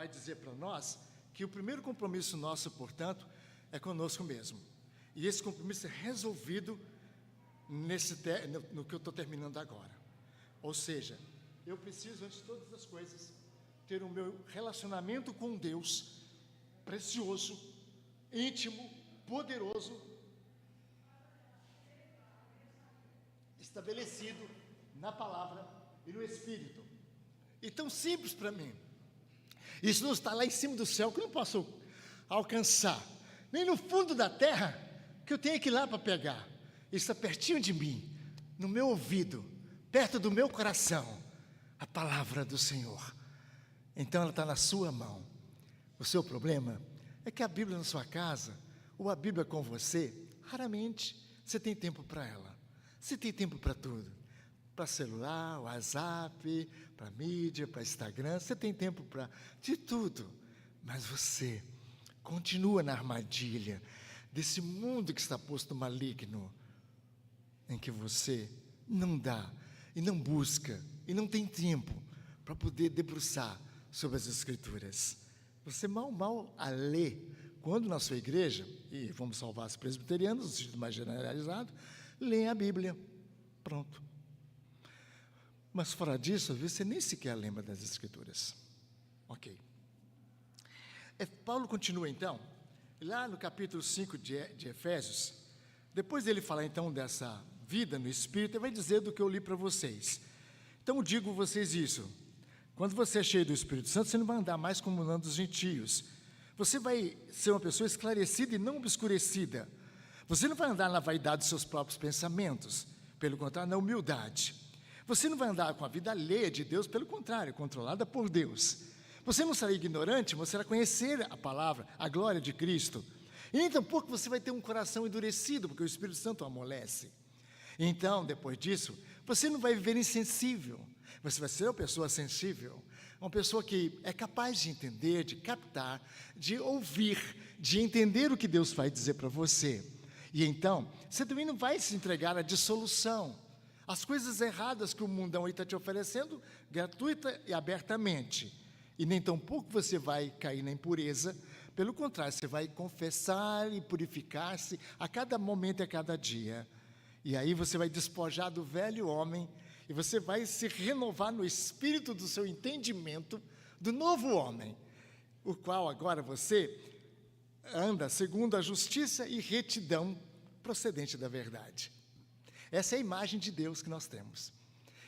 vai dizer para nós que o primeiro compromisso nosso, portanto, é conosco mesmo. E esse compromisso é resolvido no que eu estou terminando agora. Ou seja, eu preciso, antes de todas as coisas, ter o meu relacionamento com Deus precioso, íntimo, poderoso, estabelecido na palavra e no Espírito. E tão simples para mim. Isso não está lá em cima do céu, que eu não posso alcançar, nem no fundo da terra, que eu tenho que ir lá para pegar. Isso está pertinho de mim, no meu ouvido, perto do meu coração, a palavra do Senhor. Então ela está na sua mão. O seu problema é que a Bíblia na sua casa, ou a Bíblia com você, raramente você tem tempo para ela. Você tem tempo para tudo. Para celular, WhatsApp, para mídia, para Instagram, você tem tempo para de tudo. Mas você continua na armadilha desse mundo que está posto maligno, em que você não dá, e não busca, e não tem tempo para poder debruçar sobre as Escrituras. Você mal a lê. Quando na sua igreja, e vamos salvar os presbiterianos, no sentido mais generalizado, leem a Bíblia. Pronto. Mas fora disso, às vezes você nem sequer lembra das Escrituras. Ok. Paulo continua então, lá no capítulo 5 de Efésios, depois dele falar então dessa vida no Espírito, ele vai dizer do que eu li para vocês. Então eu digo a vocês isso, quando você é cheio do Espírito Santo, você não vai andar mais como andando os gentios. Você vai ser uma pessoa esclarecida e não obscurecida. Você não vai andar na vaidade dos seus próprios pensamentos, pelo contrário, na humildade. Você não vai andar com a vida alheia de Deus, pelo contrário, controlada por Deus. Você não será ignorante, você vai conhecer a palavra, a glória de Cristo. E nem tampouco você vai ter um coração endurecido, porque o Espírito Santo o amolece. Então, depois disso, você não vai viver insensível. Você vai ser uma pessoa sensível, uma pessoa que é capaz de entender, de captar, de ouvir, de entender o que Deus vai dizer para você. E então, você também não vai se entregar à dissolução. As coisas erradas que o mundão está te oferecendo, gratuita e abertamente. E nem tampouco você vai cair na impureza, pelo contrário, você vai confessar e purificar-se a cada momento e a cada dia. E aí você vai despojar do velho homem, e você vai se renovar no espírito do seu entendimento do novo homem, o qual agora você anda segundo a justiça e retidão procedente da verdade. Essa é a imagem de Deus que nós temos.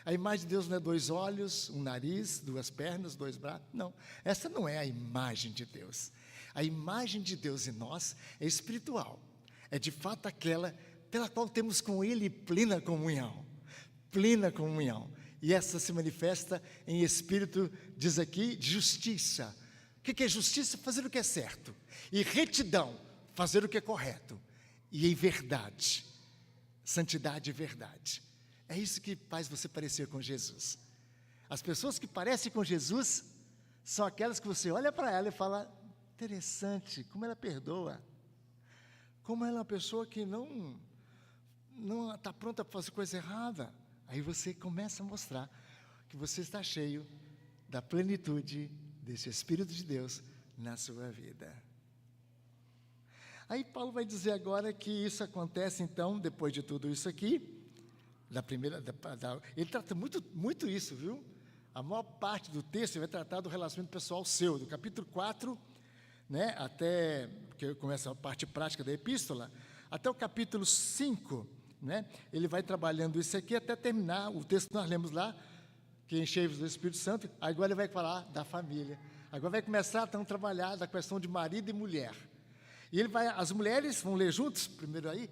A imagem de Deus não é 2 olhos, um nariz, 2 pernas, 2 braços. Não, essa não é a imagem de Deus. A imagem de Deus em nós é espiritual. É de fato aquela pela qual temos com Ele plena comunhão. Plena comunhão. E essa se manifesta em espírito, diz aqui, de justiça. O que é justiça? Fazer o que é certo. E retidão, fazer o que é correto. E em verdade. Santidade e verdade. É isso que faz você parecer com Jesus. As pessoas que parecem com Jesus são aquelas que você olha para ela e fala, interessante, como ela perdoa. Como ela é uma pessoa que não está pronta para fazer coisa errada. Aí você começa a mostrar que você está cheio da plenitude desse Espírito de Deus na sua vida. Aí Paulo vai dizer agora que isso acontece, então, depois de tudo isso aqui, ele trata muito isso, viu? A maior parte do texto vai tratar do relacionamento pessoal seu, do capítulo 4, né, até, porque começa a parte prática da epístola, até o capítulo 5, né, ele vai trabalhando isso aqui até terminar o texto que nós lemos lá, que enchei-vos do Espírito Santo. Agora ele vai falar da família. Agora vai começar a trabalhar da questão de marido e mulher. E as mulheres, vão ler juntos, primeiro aí,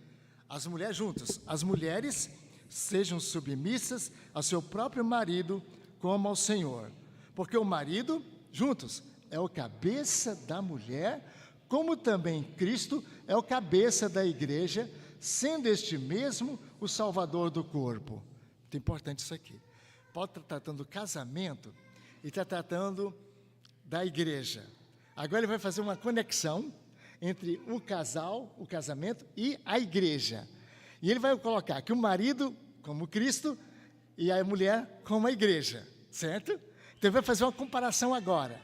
as mulheres juntas. As mulheres sejam submissas ao seu próprio marido, como ao Senhor. Porque o marido, juntos, é o cabeça da mulher, como também Cristo é o cabeça da igreja, sendo este mesmo o Salvador do corpo. Muito importante isso aqui. Paulo está tratando do casamento e está tratando da igreja. Agora ele vai fazer uma conexão entre o casal, o casamento e a igreja. E ele vai colocar que o marido como Cristo e a mulher como a igreja, certo? Então ele vai fazer uma comparação agora.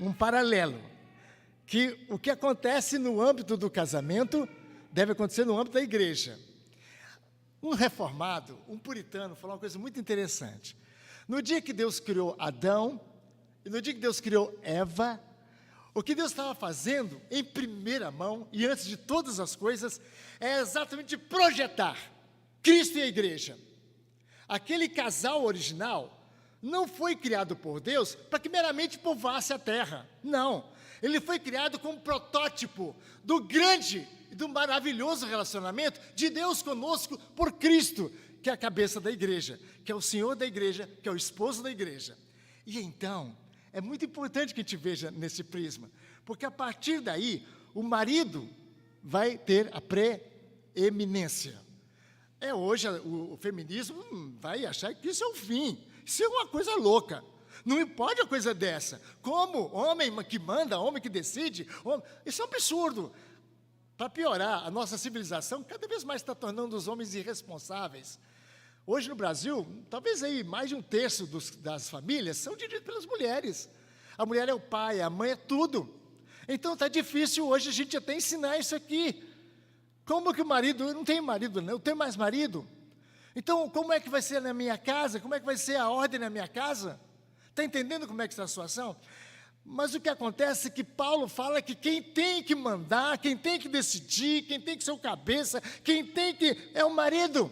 um paralelo, que o que acontece no âmbito do casamento deve acontecer no âmbito da igreja. Um reformado, um puritano, falou uma coisa muito interessante. No dia que Deus criou Adão, e no dia que Deus criou Eva, o que Deus estava fazendo, em primeira mão, e antes de todas as coisas, é exatamente projetar Cristo e a igreja. Aquele casal original não foi criado por Deus para que meramente povoasse a terra. Não. Ele foi criado como protótipo do grande e do maravilhoso relacionamento de Deus conosco por Cristo, que é a cabeça da igreja, que é o Senhor da igreja, que é o esposo da igreja. E então, é muito importante que a gente veja nesse prisma, porque a partir daí, o marido vai ter a preeminência. Hoje o feminismo vai achar que isso é o fim, isso é uma coisa louca. Não pode uma coisa dessa. Como homem que manda, homem que decide, isso é um absurdo. Para piorar, a nossa civilização cada vez mais está tornando os homens irresponsáveis. Hoje no Brasil, talvez aí mais de um terço das famílias são dirigidas pelas mulheres. A mulher é o pai, a mãe é tudo. Então está difícil hoje a gente até ensinar isso aqui. Como que o marido, eu não tenho marido, não, eu tenho mais marido. Então como é que vai ser na minha casa? Como é que vai ser a ordem na minha casa? Está entendendo como é que está a situação? Mas o que acontece é que Paulo fala que quem tem que mandar, quem tem que decidir, quem tem que ser o cabeça, quem tem que... é o marido.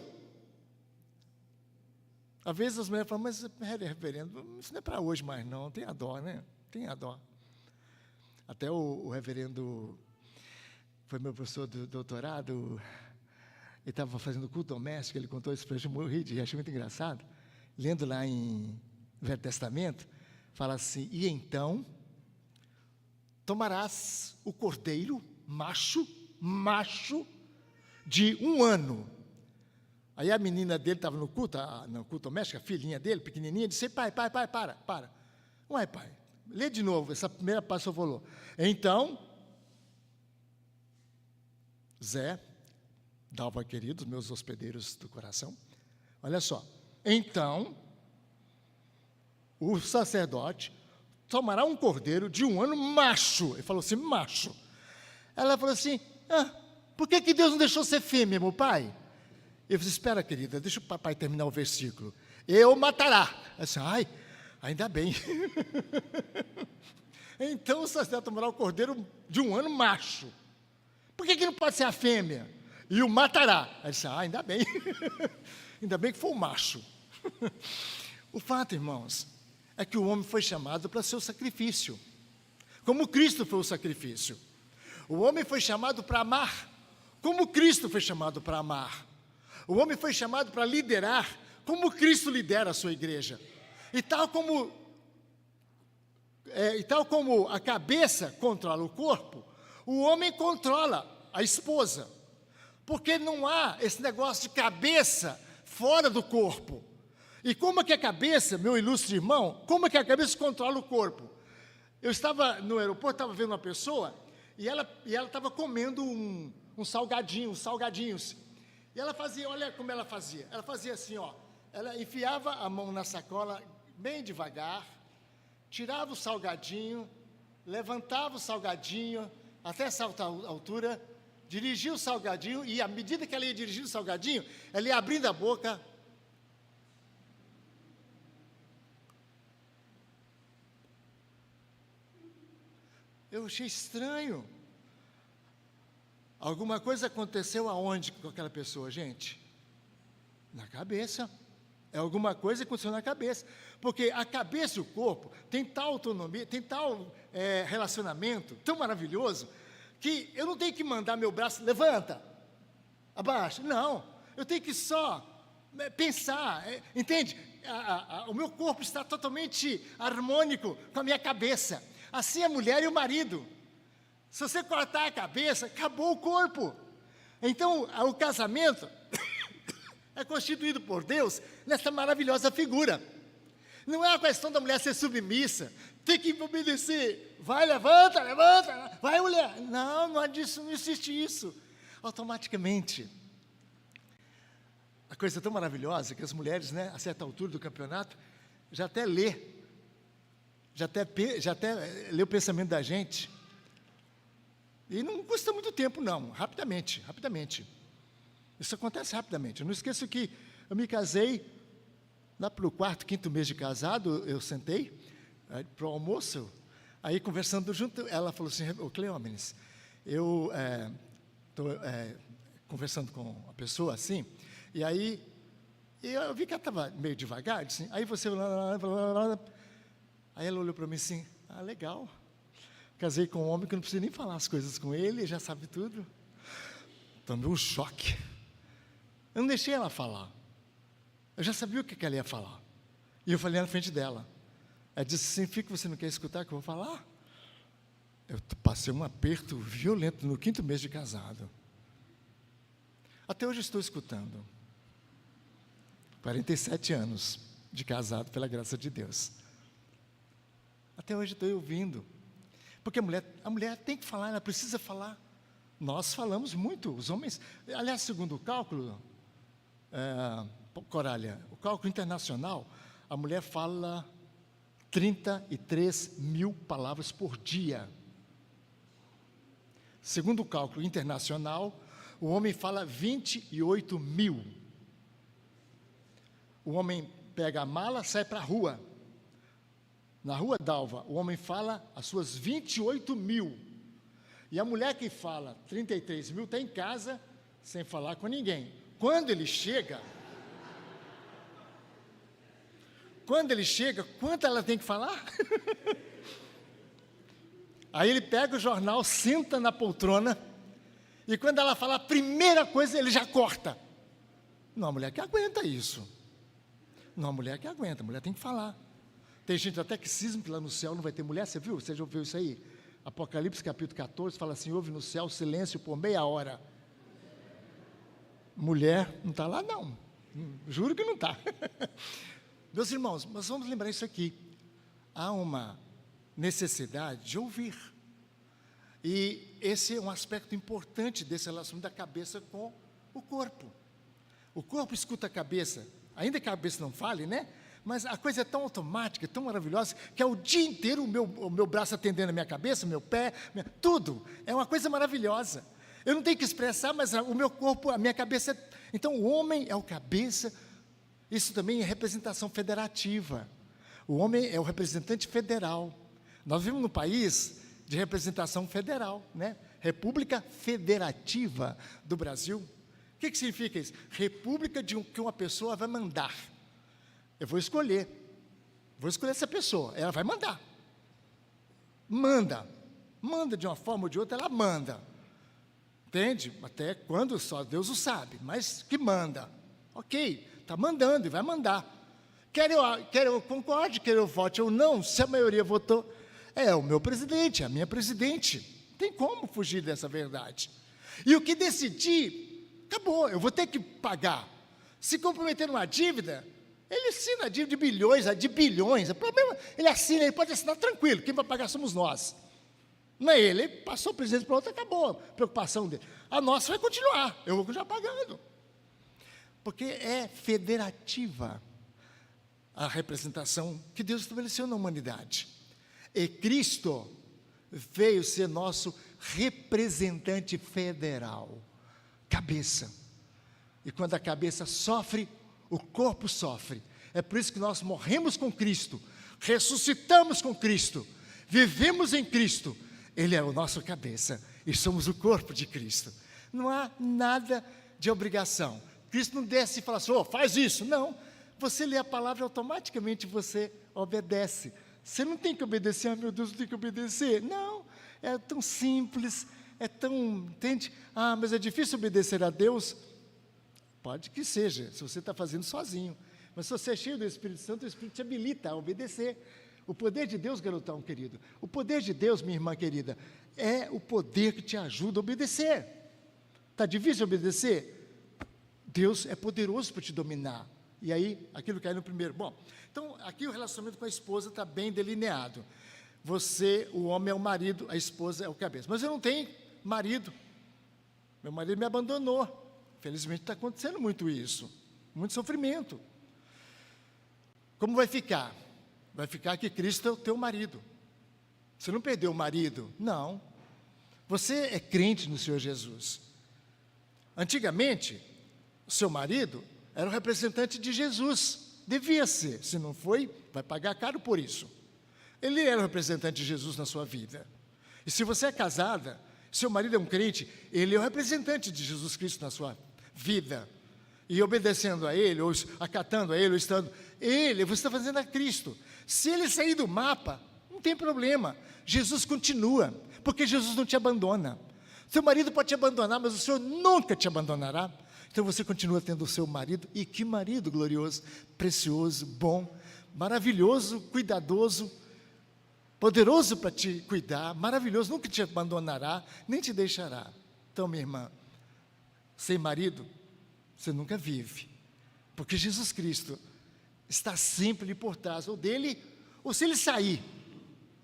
Às vezes as mulheres falam, mas reverendo, isso não é para hoje mais não, tenha dó, né? Tenha dó. Até o reverendo, foi meu professor do doutorado, ele estava fazendo culto doméstico, ele contou isso para a gente, morri de rir, achei muito engraçado. Lendo lá em Velho Testamento, fala assim, e então tomarás o cordeiro macho, de 1 ano. Aí a menina dele estava no culto doméstico, a filhinha dele, pequenininha, disse, pai, para. Uai, pai, lê de novo, essa primeira parte só falou. Então, Zé, Dalva queridos, meus hospedeiros do coração, olha só, então, o sacerdote tomará um cordeiro de 1 ano macho. Ele falou assim, macho. Ela falou assim, por que Deus não deixou ser fêmea, meu pai? Eu disse, espera, querida, deixa o papai terminar o versículo. Eu matará. Eu disse, ainda bem. Então o sacerdote tomará o cordeiro de 1 ano macho. Por que não pode ser a fêmea? E o matará. Eu disse, ainda bem. Ainda bem que foi o macho. O fato, irmãos, é que o homem foi chamado para ser o sacrifício. Como Cristo foi o sacrifício. O homem foi chamado para amar. Como Cristo foi chamado para amar. O homem foi chamado para liderar, como Cristo lidera a sua igreja. E tal como a cabeça controla o corpo, o homem controla a esposa. Porque não há esse negócio de cabeça fora do corpo. E como é que a cabeça, meu ilustre irmão, como é que a cabeça controla o corpo? Eu estava no aeroporto, estava vendo uma pessoa, e ela estava comendo uns salgadinhos. E ela fazia, olha como ela fazia. Ela fazia assim, ela enfiava a mão na sacola bem devagar, tirava o salgadinho, levantava o salgadinho até certa altura, dirigia o salgadinho, e à medida que ela ia dirigindo o salgadinho, ela ia abrindo a boca. Eu achei estranho. Alguma coisa aconteceu aonde com aquela pessoa, gente? Na cabeça. É alguma coisa que aconteceu na cabeça. Porque a cabeça e o corpo tem tal autonomia, tem tal relacionamento tão maravilhoso, que eu não tenho que mandar meu braço, levanta, abaixa. Não, eu tenho que só pensar, entende? O meu corpo está totalmente harmônico com a minha cabeça. Assim a mulher e o marido. Se você cortar a cabeça, acabou o corpo. Então, o casamento é constituído por Deus nessa maravilhosa figura. Não é uma questão da mulher ser submissa, ter que obedecer. Vai, levanta, vai, mulher. Não existe isso. Automaticamente. A coisa é tão maravilhosa que as mulheres, a certa altura do campeonato, já até lê já até lê o pensamento da gente. E não custa muito tempo, não. Rapidamente. Isso acontece rapidamente. Eu não esqueço que eu me casei, lá para o 4º, 5º mês de casado, eu sentei para o almoço, aí conversando junto, ela falou assim, ô Cleómenes, eu estou conversando com a pessoa assim, e aí eu vi que ela estava meio devagar, assim, aí você... Aí ela olhou para mim assim, legal, casei com um homem que não precisa nem falar as coisas com ele, já sabe tudo. Tomei um choque. Eu não deixei ela falar. Eu já sabia o que ela ia falar. E eu falei na frente dela. Ela disse assim, fica, você não quer escutar o que eu vou falar? Eu passei um aperto violento no 5º mês de casado. Até hoje estou escutando. 47 anos de casado, pela graça de Deus. Até hoje estou ouvindo. Porque a mulher tem que falar, ela precisa falar. Nós falamos muito, os homens. Aliás, segundo o cálculo, Corália, o cálculo internacional, a mulher fala 33 mil palavras por dia. Segundo o cálculo internacional, o homem fala 28 mil. O homem pega a mala, sai para a rua. Na rua d'Alva, o homem fala as suas 28 mil. E a mulher que fala 33 mil está em casa, sem falar com ninguém. Quando ele chega, quanto ela tem que falar? Aí ele pega o jornal, senta na poltrona, e quando ela fala a primeira coisa, ele já corta. Não, a mulher que aguenta isso. Não, a mulher que aguenta, a mulher tem que falar. Tem gente até que cisma que lá no céu não vai ter mulher, você viu? Você já ouviu isso aí? Apocalipse capítulo 14 fala assim, houve no céu silêncio por meia hora. Mulher não está lá não, juro que não está. Meus irmãos, nós vamos lembrar isso aqui. Há uma necessidade de ouvir. E esse é um aspecto importante desse relacionamento da cabeça com o corpo. O corpo escuta a cabeça, ainda que a cabeça não fale, né? Mas a coisa é tão automática, tão maravilhosa, que é o dia inteiro o meu braço atendendo a minha cabeça, o meu pé, tudo. É uma coisa maravilhosa. Eu não tenho que expressar, mas o meu corpo, a minha cabeça... Então, o homem é o cabeça. Isso também é representação federativa. O homem é o representante federal. Nós vivemos num país de representação federal, né? República Federativa do Brasil. O que significa isso? República que uma pessoa vai mandar. Eu vou escolher essa pessoa, ela vai mandar. Manda de uma forma ou de outra, ela manda. Entende? Até quando só Deus o sabe, mas que manda. Ok, está mandando e vai mandar. Quer eu concorde, quer eu vote ou não, se a maioria votou, é o meu presidente, é a minha presidente. Não tem como fugir dessa verdade. E o que decidir, acabou, eu vou ter que pagar. Se comprometer numa dívida, ele assina a dívida de bilhões, de bilhões. O problema, ele assina, ele pode assinar tranquilo, quem vai pagar somos nós. Não é ele passou o presidente para outro, acabou a preocupação dele. A nossa vai continuar, eu vou continuar pagando. Porque é federativa a representação que Deus estabeleceu na humanidade. E Cristo veio ser nosso representante federal, cabeça. E quando a cabeça sofre, o corpo sofre. É por isso que nós morremos com Cristo, ressuscitamos com Cristo, vivemos em Cristo. Ele é o nosso cabeça e somos o corpo de Cristo. Não há nada de obrigação. Cristo não desce e fala assim, faz isso. Não, você lê a palavra, automaticamente você obedece. Você não tem que obedecer, meu Deus, eu tenho que obedecer. Não, é tão simples, é tão, entende? Mas é difícil obedecer a Deus. Pode que seja, se você está fazendo sozinho. Mas se você é cheio do Espírito Santo, o Espírito te habilita a obedecer. O poder de Deus, garotão querido, o poder de Deus, minha irmã querida, é o poder que te ajuda a obedecer. Está difícil obedecer? Deus é poderoso para te dominar. E aí, aquilo cai no primeiro. Bom, então, aqui o relacionamento com a esposa está bem delineado. Você, o homem é o marido, a esposa é o cabeça. Mas eu não tenho marido. Meu marido me abandonou. Felizmente está acontecendo muito isso. Muito sofrimento. Como vai ficar? Vai ficar que Cristo é o teu marido. Você não perdeu o marido? Não. Você é crente no Senhor Jesus. Antigamente, o seu marido era o representante de Jesus. Devia ser. Se não foi, vai pagar caro por isso. Ele era o representante de Jesus na sua vida. E se você é casada, seu marido é um crente, ele é o representante de Jesus Cristo na sua vida. E obedecendo a ele, ou acatando a ele, ou estando... Ele, você está fazendo a Cristo. Se ele sair do mapa, não tem problema. Jesus continua, porque Jesus não te abandona. Seu marido pode te abandonar, mas o Senhor nunca te abandonará. Então você continua tendo o seu marido, e que marido glorioso, precioso, bom, maravilhoso, cuidadoso, poderoso para te cuidar, maravilhoso, nunca te abandonará, nem te deixará. Então, minha irmã, sem marido, você nunca vive, porque Jesus Cristo está sempre por trás, ou dele, ou se ele sair,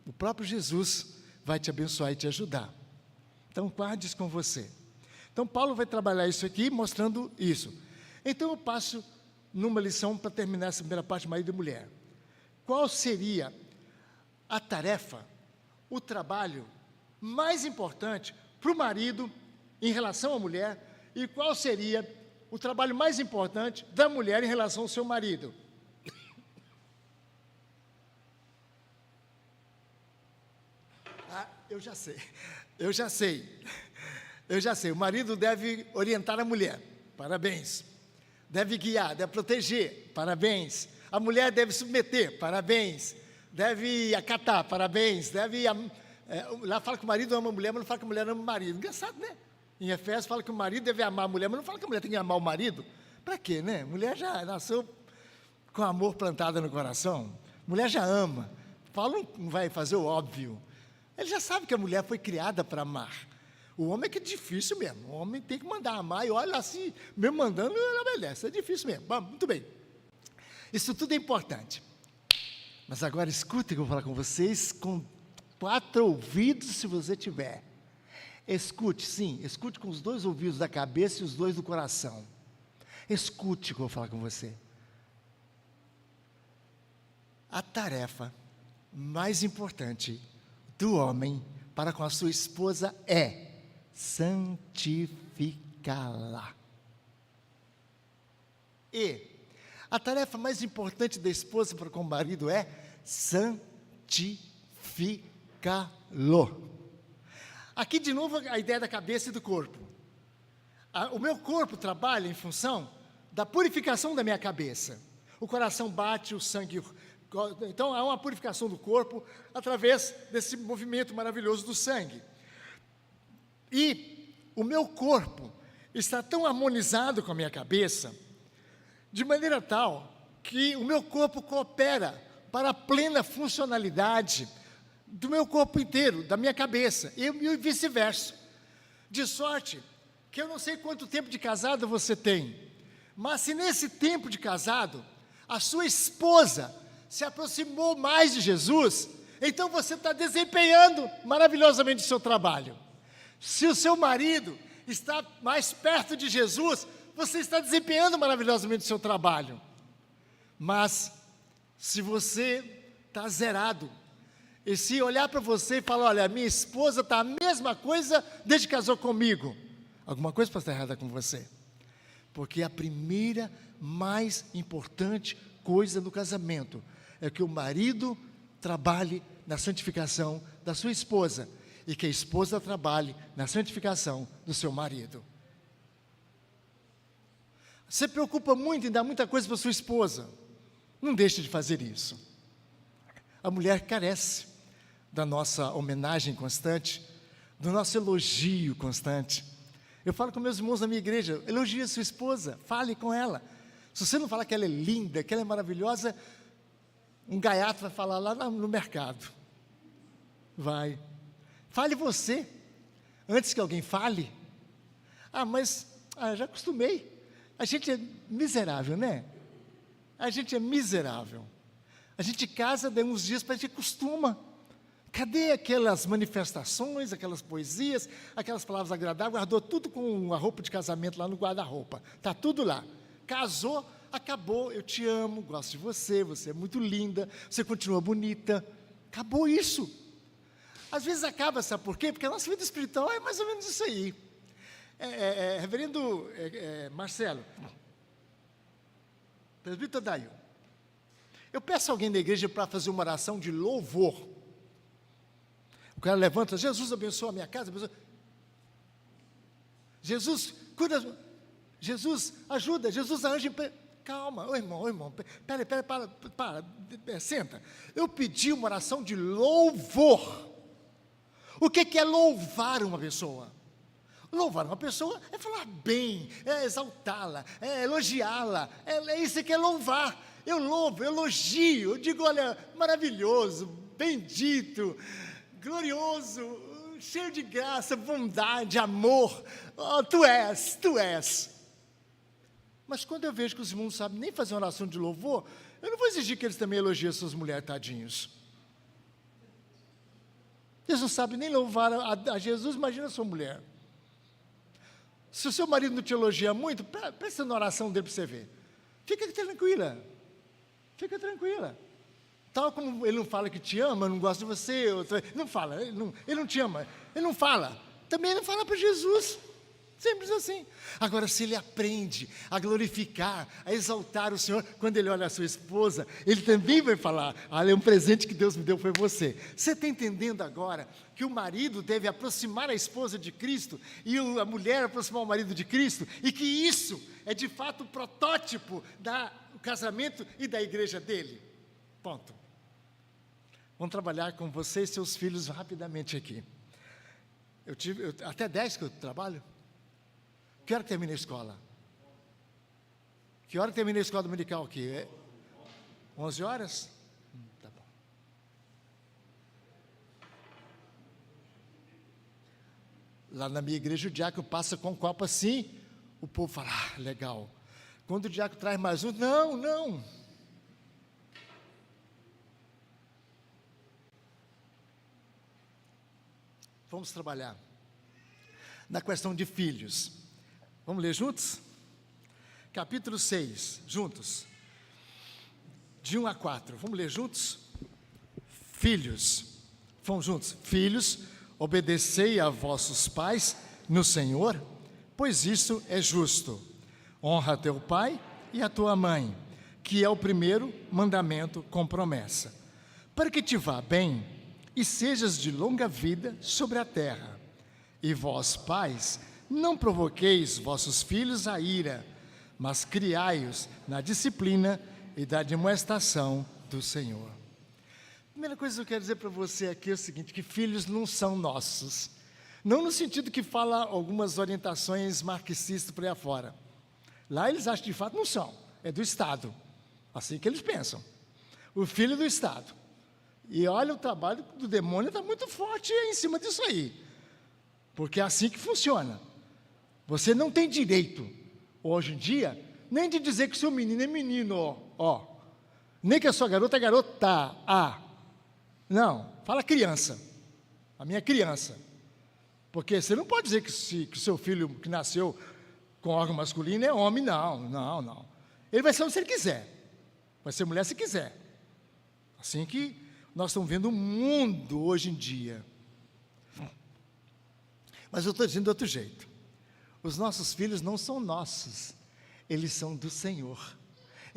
o próprio Jesus vai te abençoar e te ajudar. Então, guarde isso com você. Então, Paulo vai trabalhar isso aqui, mostrando isso. Então, eu passo numa lição para terminar essa primeira parte, marido e mulher. Qual seria a tarefa, o trabalho mais importante para o marido em relação à mulher, e qual seria o trabalho mais importante da mulher em relação ao seu marido? Eu já sei. O marido deve orientar a mulher, parabéns. Deve guiar, deve proteger, parabéns. A mulher deve submeter, parabéns. Deve acatar, parabéns. Lá fala que o marido ama a mulher, mas não fala que a mulher ama o marido. Engraçado, né? Em Efésios fala que o marido deve amar a mulher, mas não fala que a mulher tem que amar o marido. Para quê, né? Mulher já nasceu com amor plantado no coração. Mulher já ama. Paulo não vai fazer o óbvio. Ele já sabe que a mulher foi criada para amar. O homem é que é difícil mesmo. O homem tem que mandar amar, e olha assim, mesmo mandando, ela obedece. É difícil mesmo. Bom, muito bem. Isso tudo é importante. Mas agora escute que eu vou falar com vocês com 4 ouvidos, se você tiver. Escute, sim, escute com os 2 ouvidos da cabeça e os 2 do coração. Escute que eu vou falar com você. A tarefa mais importante do homem para com a sua esposa é santificá-la. E a tarefa mais importante da esposa para com o marido é santificá-lo. Aqui de novo a ideia da cabeça e do corpo. O meu corpo trabalha em função da purificação da minha cabeça. O coração bate, o sangue... Então, há uma purificação do corpo através desse movimento maravilhoso do sangue. E o meu corpo está tão harmonizado com a minha cabeça, de maneira tal que o meu corpo coopera para a plena funcionalidade do meu corpo inteiro, da minha cabeça, e vice-versa. De sorte que eu não sei quanto tempo de casado você tem, mas se nesse tempo de casado, a sua esposa se aproximou mais de Jesus, então você está desempenhando maravilhosamente o seu trabalho. Se o seu marido está mais perto de Jesus, você está desempenhando maravilhosamente o seu trabalho. Mas, se você está zerado, e se olhar para você e falar, olha, minha esposa está a mesma coisa desde que casou comigo, alguma coisa pode estar errada com você. Porque a primeira, mais importante coisa no casamento é que o marido trabalhe na santificação da sua esposa e que a esposa trabalhe na santificação do seu marido. Você preocupa muito em dar muita coisa para sua esposa, não deixe de fazer isso. A mulher carece da nossa homenagem constante, do nosso elogio constante. Eu falo com meus irmãos da minha igreja, elogie a sua esposa, fale com ela. Se você não falar que ela é linda, que ela é maravilhosa, um gaiato vai falar lá no mercado. Vai. Fale você, antes que alguém fale. Já acostumei. A gente é miserável, né? A gente é miserável. A gente casa, daí uns dias, a gente acostuma. Cadê aquelas manifestações, aquelas poesias, aquelas palavras agradáveis? Guardou tudo com a roupa de casamento lá no guarda-roupa. Está tudo lá. Casou, acabou, eu te amo, gosto de você, você é muito linda, você continua bonita. Acabou isso. Às vezes acaba, sabe por quê? Porque a nossa vida espiritual é mais ou menos isso aí. Reverendo Marcelo, presbítero Daio, eu peço a alguém da igreja para fazer uma oração de louvor. O cara levanta, Jesus abençoa a minha casa, abençoa. Jesus cura, Jesus ajuda, Jesus arranja. Calma, ô irmão, para, senta. Eu pedi uma oração de louvor. O que é louvar uma pessoa? Louvar uma pessoa é falar bem, é exaltá-la, é elogiá-la, é isso que é louvar. Eu louvo, eu elogio, eu digo, olha, maravilhoso, bendito, glorioso, cheio de graça, bondade, amor, oh, tu és. Mas quando eu vejo que os irmãos não sabem nem fazer uma oração de louvor, eu não vou exigir que eles também elogiem suas mulheres, tadinhos. Eles não sabem nem louvar a Jesus, imagina a sua mulher. Se o seu marido não te elogia muito, presta na oração dele para você ver. Fica tranquila. Tal como ele não fala que te ama, não gosta de você, não fala, ele não te ama, ele não fala. Também ele não fala para Jesus. Simples assim. Agora, se ele aprende a glorificar, a exaltar o Senhor, quando ele olha a sua esposa, ele também vai falar, olha, um presente que Deus me deu foi você. Você está entendendo agora que o marido deve aproximar a esposa de Cristo e a mulher aproximar o marido de Cristo, e que isso é de fato o protótipo do casamento e da igreja dele? Ponto. Vamos trabalhar com você e seus filhos rapidamente aqui. Até 10 que eu trabalho. Que hora que termina a escola? Que hora que termina a escola dominical aqui? 11 horas? Tá bom. Lá na minha igreja, o diácono passa com um copo assim, o povo fala, legal. Quando o diácono traz mais um, não. Vamos trabalhar na questão de filhos. Vamos ler juntos? Capítulo 6, juntos. De 1 a 4. Vamos ler juntos? Filhos. Vamos juntos. Filhos, obedecei a vossos pais no Senhor, pois isso é justo. Honra a teu pai e a tua mãe, que é o primeiro mandamento com promessa, para que te vá bem e sejas de longa vida sobre a terra. E vós, pais, não provoqueis vossos filhos a ira, mas criai-os na disciplina e da demonstração do Senhor. A primeira coisa que eu quero dizer para você aqui é o seguinte, que filhos não são nossos. Não no sentido que fala algumas orientações marxistas por aí afora. Lá eles acham que de fato não são, é do Estado. Assim que eles pensam. O filho é do Estado. E olha, o trabalho do demônio está muito forte em cima disso aí. Porque é assim que funciona. Você não tem direito, hoje em dia, nem de dizer que seu menino é menino, nem que a sua garota é garota, não, fala criança, a minha criança, porque você não pode dizer que seu filho que nasceu com órgão masculino é homem, não, ele vai ser o que ele quiser, vai ser mulher se quiser, assim que nós estamos vendo o mundo hoje em dia. Mas eu estou dizendo de outro jeito. Os nossos filhos não são nossos, eles são do Senhor.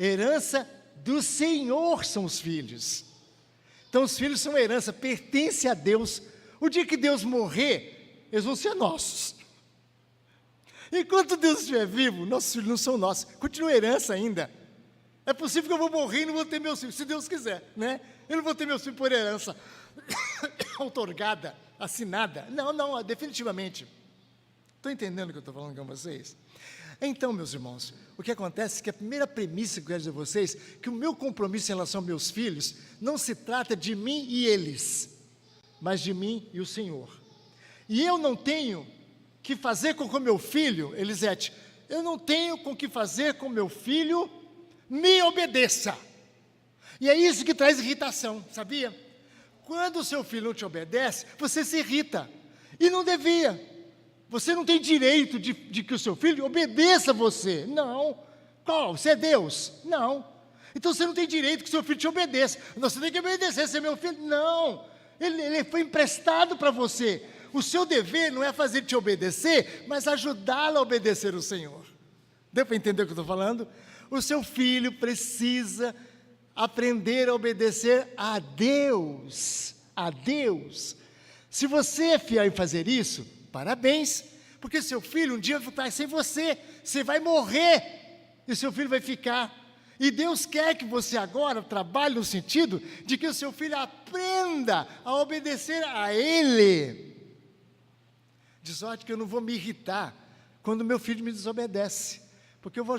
Herança do Senhor são os filhos. Então os filhos são herança, pertence a Deus. O dia que Deus morrer, eles vão ser nossos. Enquanto Deus estiver vivo, nossos filhos não são nossos, continua herança ainda. É possível que eu vou morrer e não vou ter meus filhos, se Deus quiser, né? Eu não vou ter meus filhos por herança outorgada, assinada. Não, definitivamente. Estão entendendo o que eu estou falando com vocês? Então, meus irmãos, o que acontece é que a primeira premissa que eu quero dizer a vocês, que o meu compromisso em relação aos meus filhos, não se trata de mim e eles, mas de mim e o Senhor. E eu não tenho que fazer com que o meu filho, Elisete, eu não tenho com que fazer com o meu filho me obedeça. E é isso que traz irritação, sabia? Quando o seu filho não te obedece, você se irrita. E não devia. Você não tem direito de que o seu filho obedeça a você. Não, Qual? Você é Deus? Não. Então você não tem direito que seu filho te obedeça. Não, você tem que obedecer, você é meu filho. Não. Ele foi emprestado para você. O seu dever não é fazer ele te obedecer, mas ajudá-lo a obedecer o Senhor. Deu para entender o que eu estou falando? O seu filho precisa aprender a obedecer a Deus. A Deus. Se você é fiel em fazer isso, parabéns. Porque seu filho um dia vai estar sem você. Você vai morrer e seu filho vai ficar. E Deus quer que você agora trabalhe no sentido de que o seu filho aprenda a obedecer a Ele. De sorte que eu não vou me irritar quando meu filho me desobedece. Porque eu vou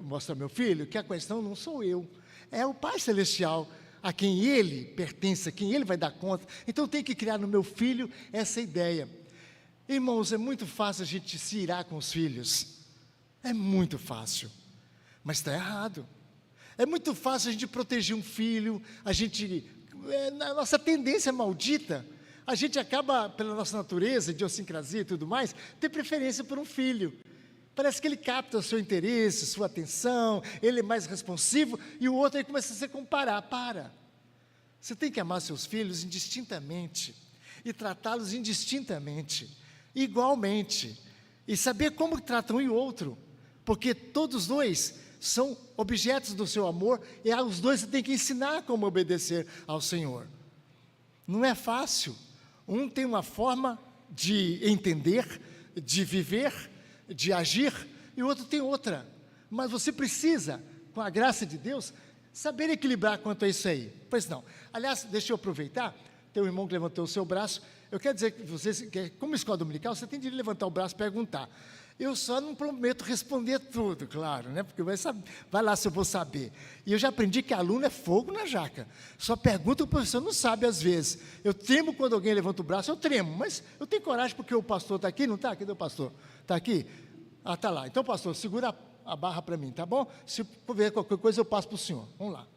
mostrar ao meu filho que a questão não sou eu, é o Pai Celestial, a quem ele pertence, a quem ele vai dar conta. Então eu tenho que criar no meu filho essa ideia. Irmãos, é muito fácil a gente se irar com os filhos. É muito fácil, mas está errado. É muito fácil a gente proteger um filho, a nossa tendência maldita, a gente acaba, pela nossa natureza, idiosincrasia e tudo mais, ter preferência por um filho. Parece que ele capta o seu interesse, sua atenção, ele é mais responsivo, e o outro aí começa a se comparar. Para! Você tem que amar seus filhos indistintamente, e tratá-los indistintamente, igualmente, e saber como tratam um e outro, porque todos dois são objetos do seu amor, e aos dois você tem que ensinar como obedecer ao Senhor. Não é fácil. Um tem uma forma de entender, de viver, de agir, e o outro tem outra. Mas você precisa, com a graça de Deus, saber equilibrar quanto a isso aí. Pois não. Aliás, deixa eu aproveitar, tem um irmão que levantou o seu braço. Eu quero dizer que você, como escola dominical, você tem de levantar o braço e perguntar. Eu só não prometo responder tudo, claro, né? Porque vai lá se eu vou saber. E eu já aprendi que aluno é fogo na jaca. Só pergunta, o professor não sabe às vezes. Eu tremo quando alguém levanta o braço, eu tremo, mas eu tenho coragem porque o pastor está aqui, não está? Cadê o pastor? Está aqui? Ah, está lá. Então, pastor, segura a barra para mim, tá bom? Se for ver qualquer coisa, eu passo para o senhor. Vamos lá.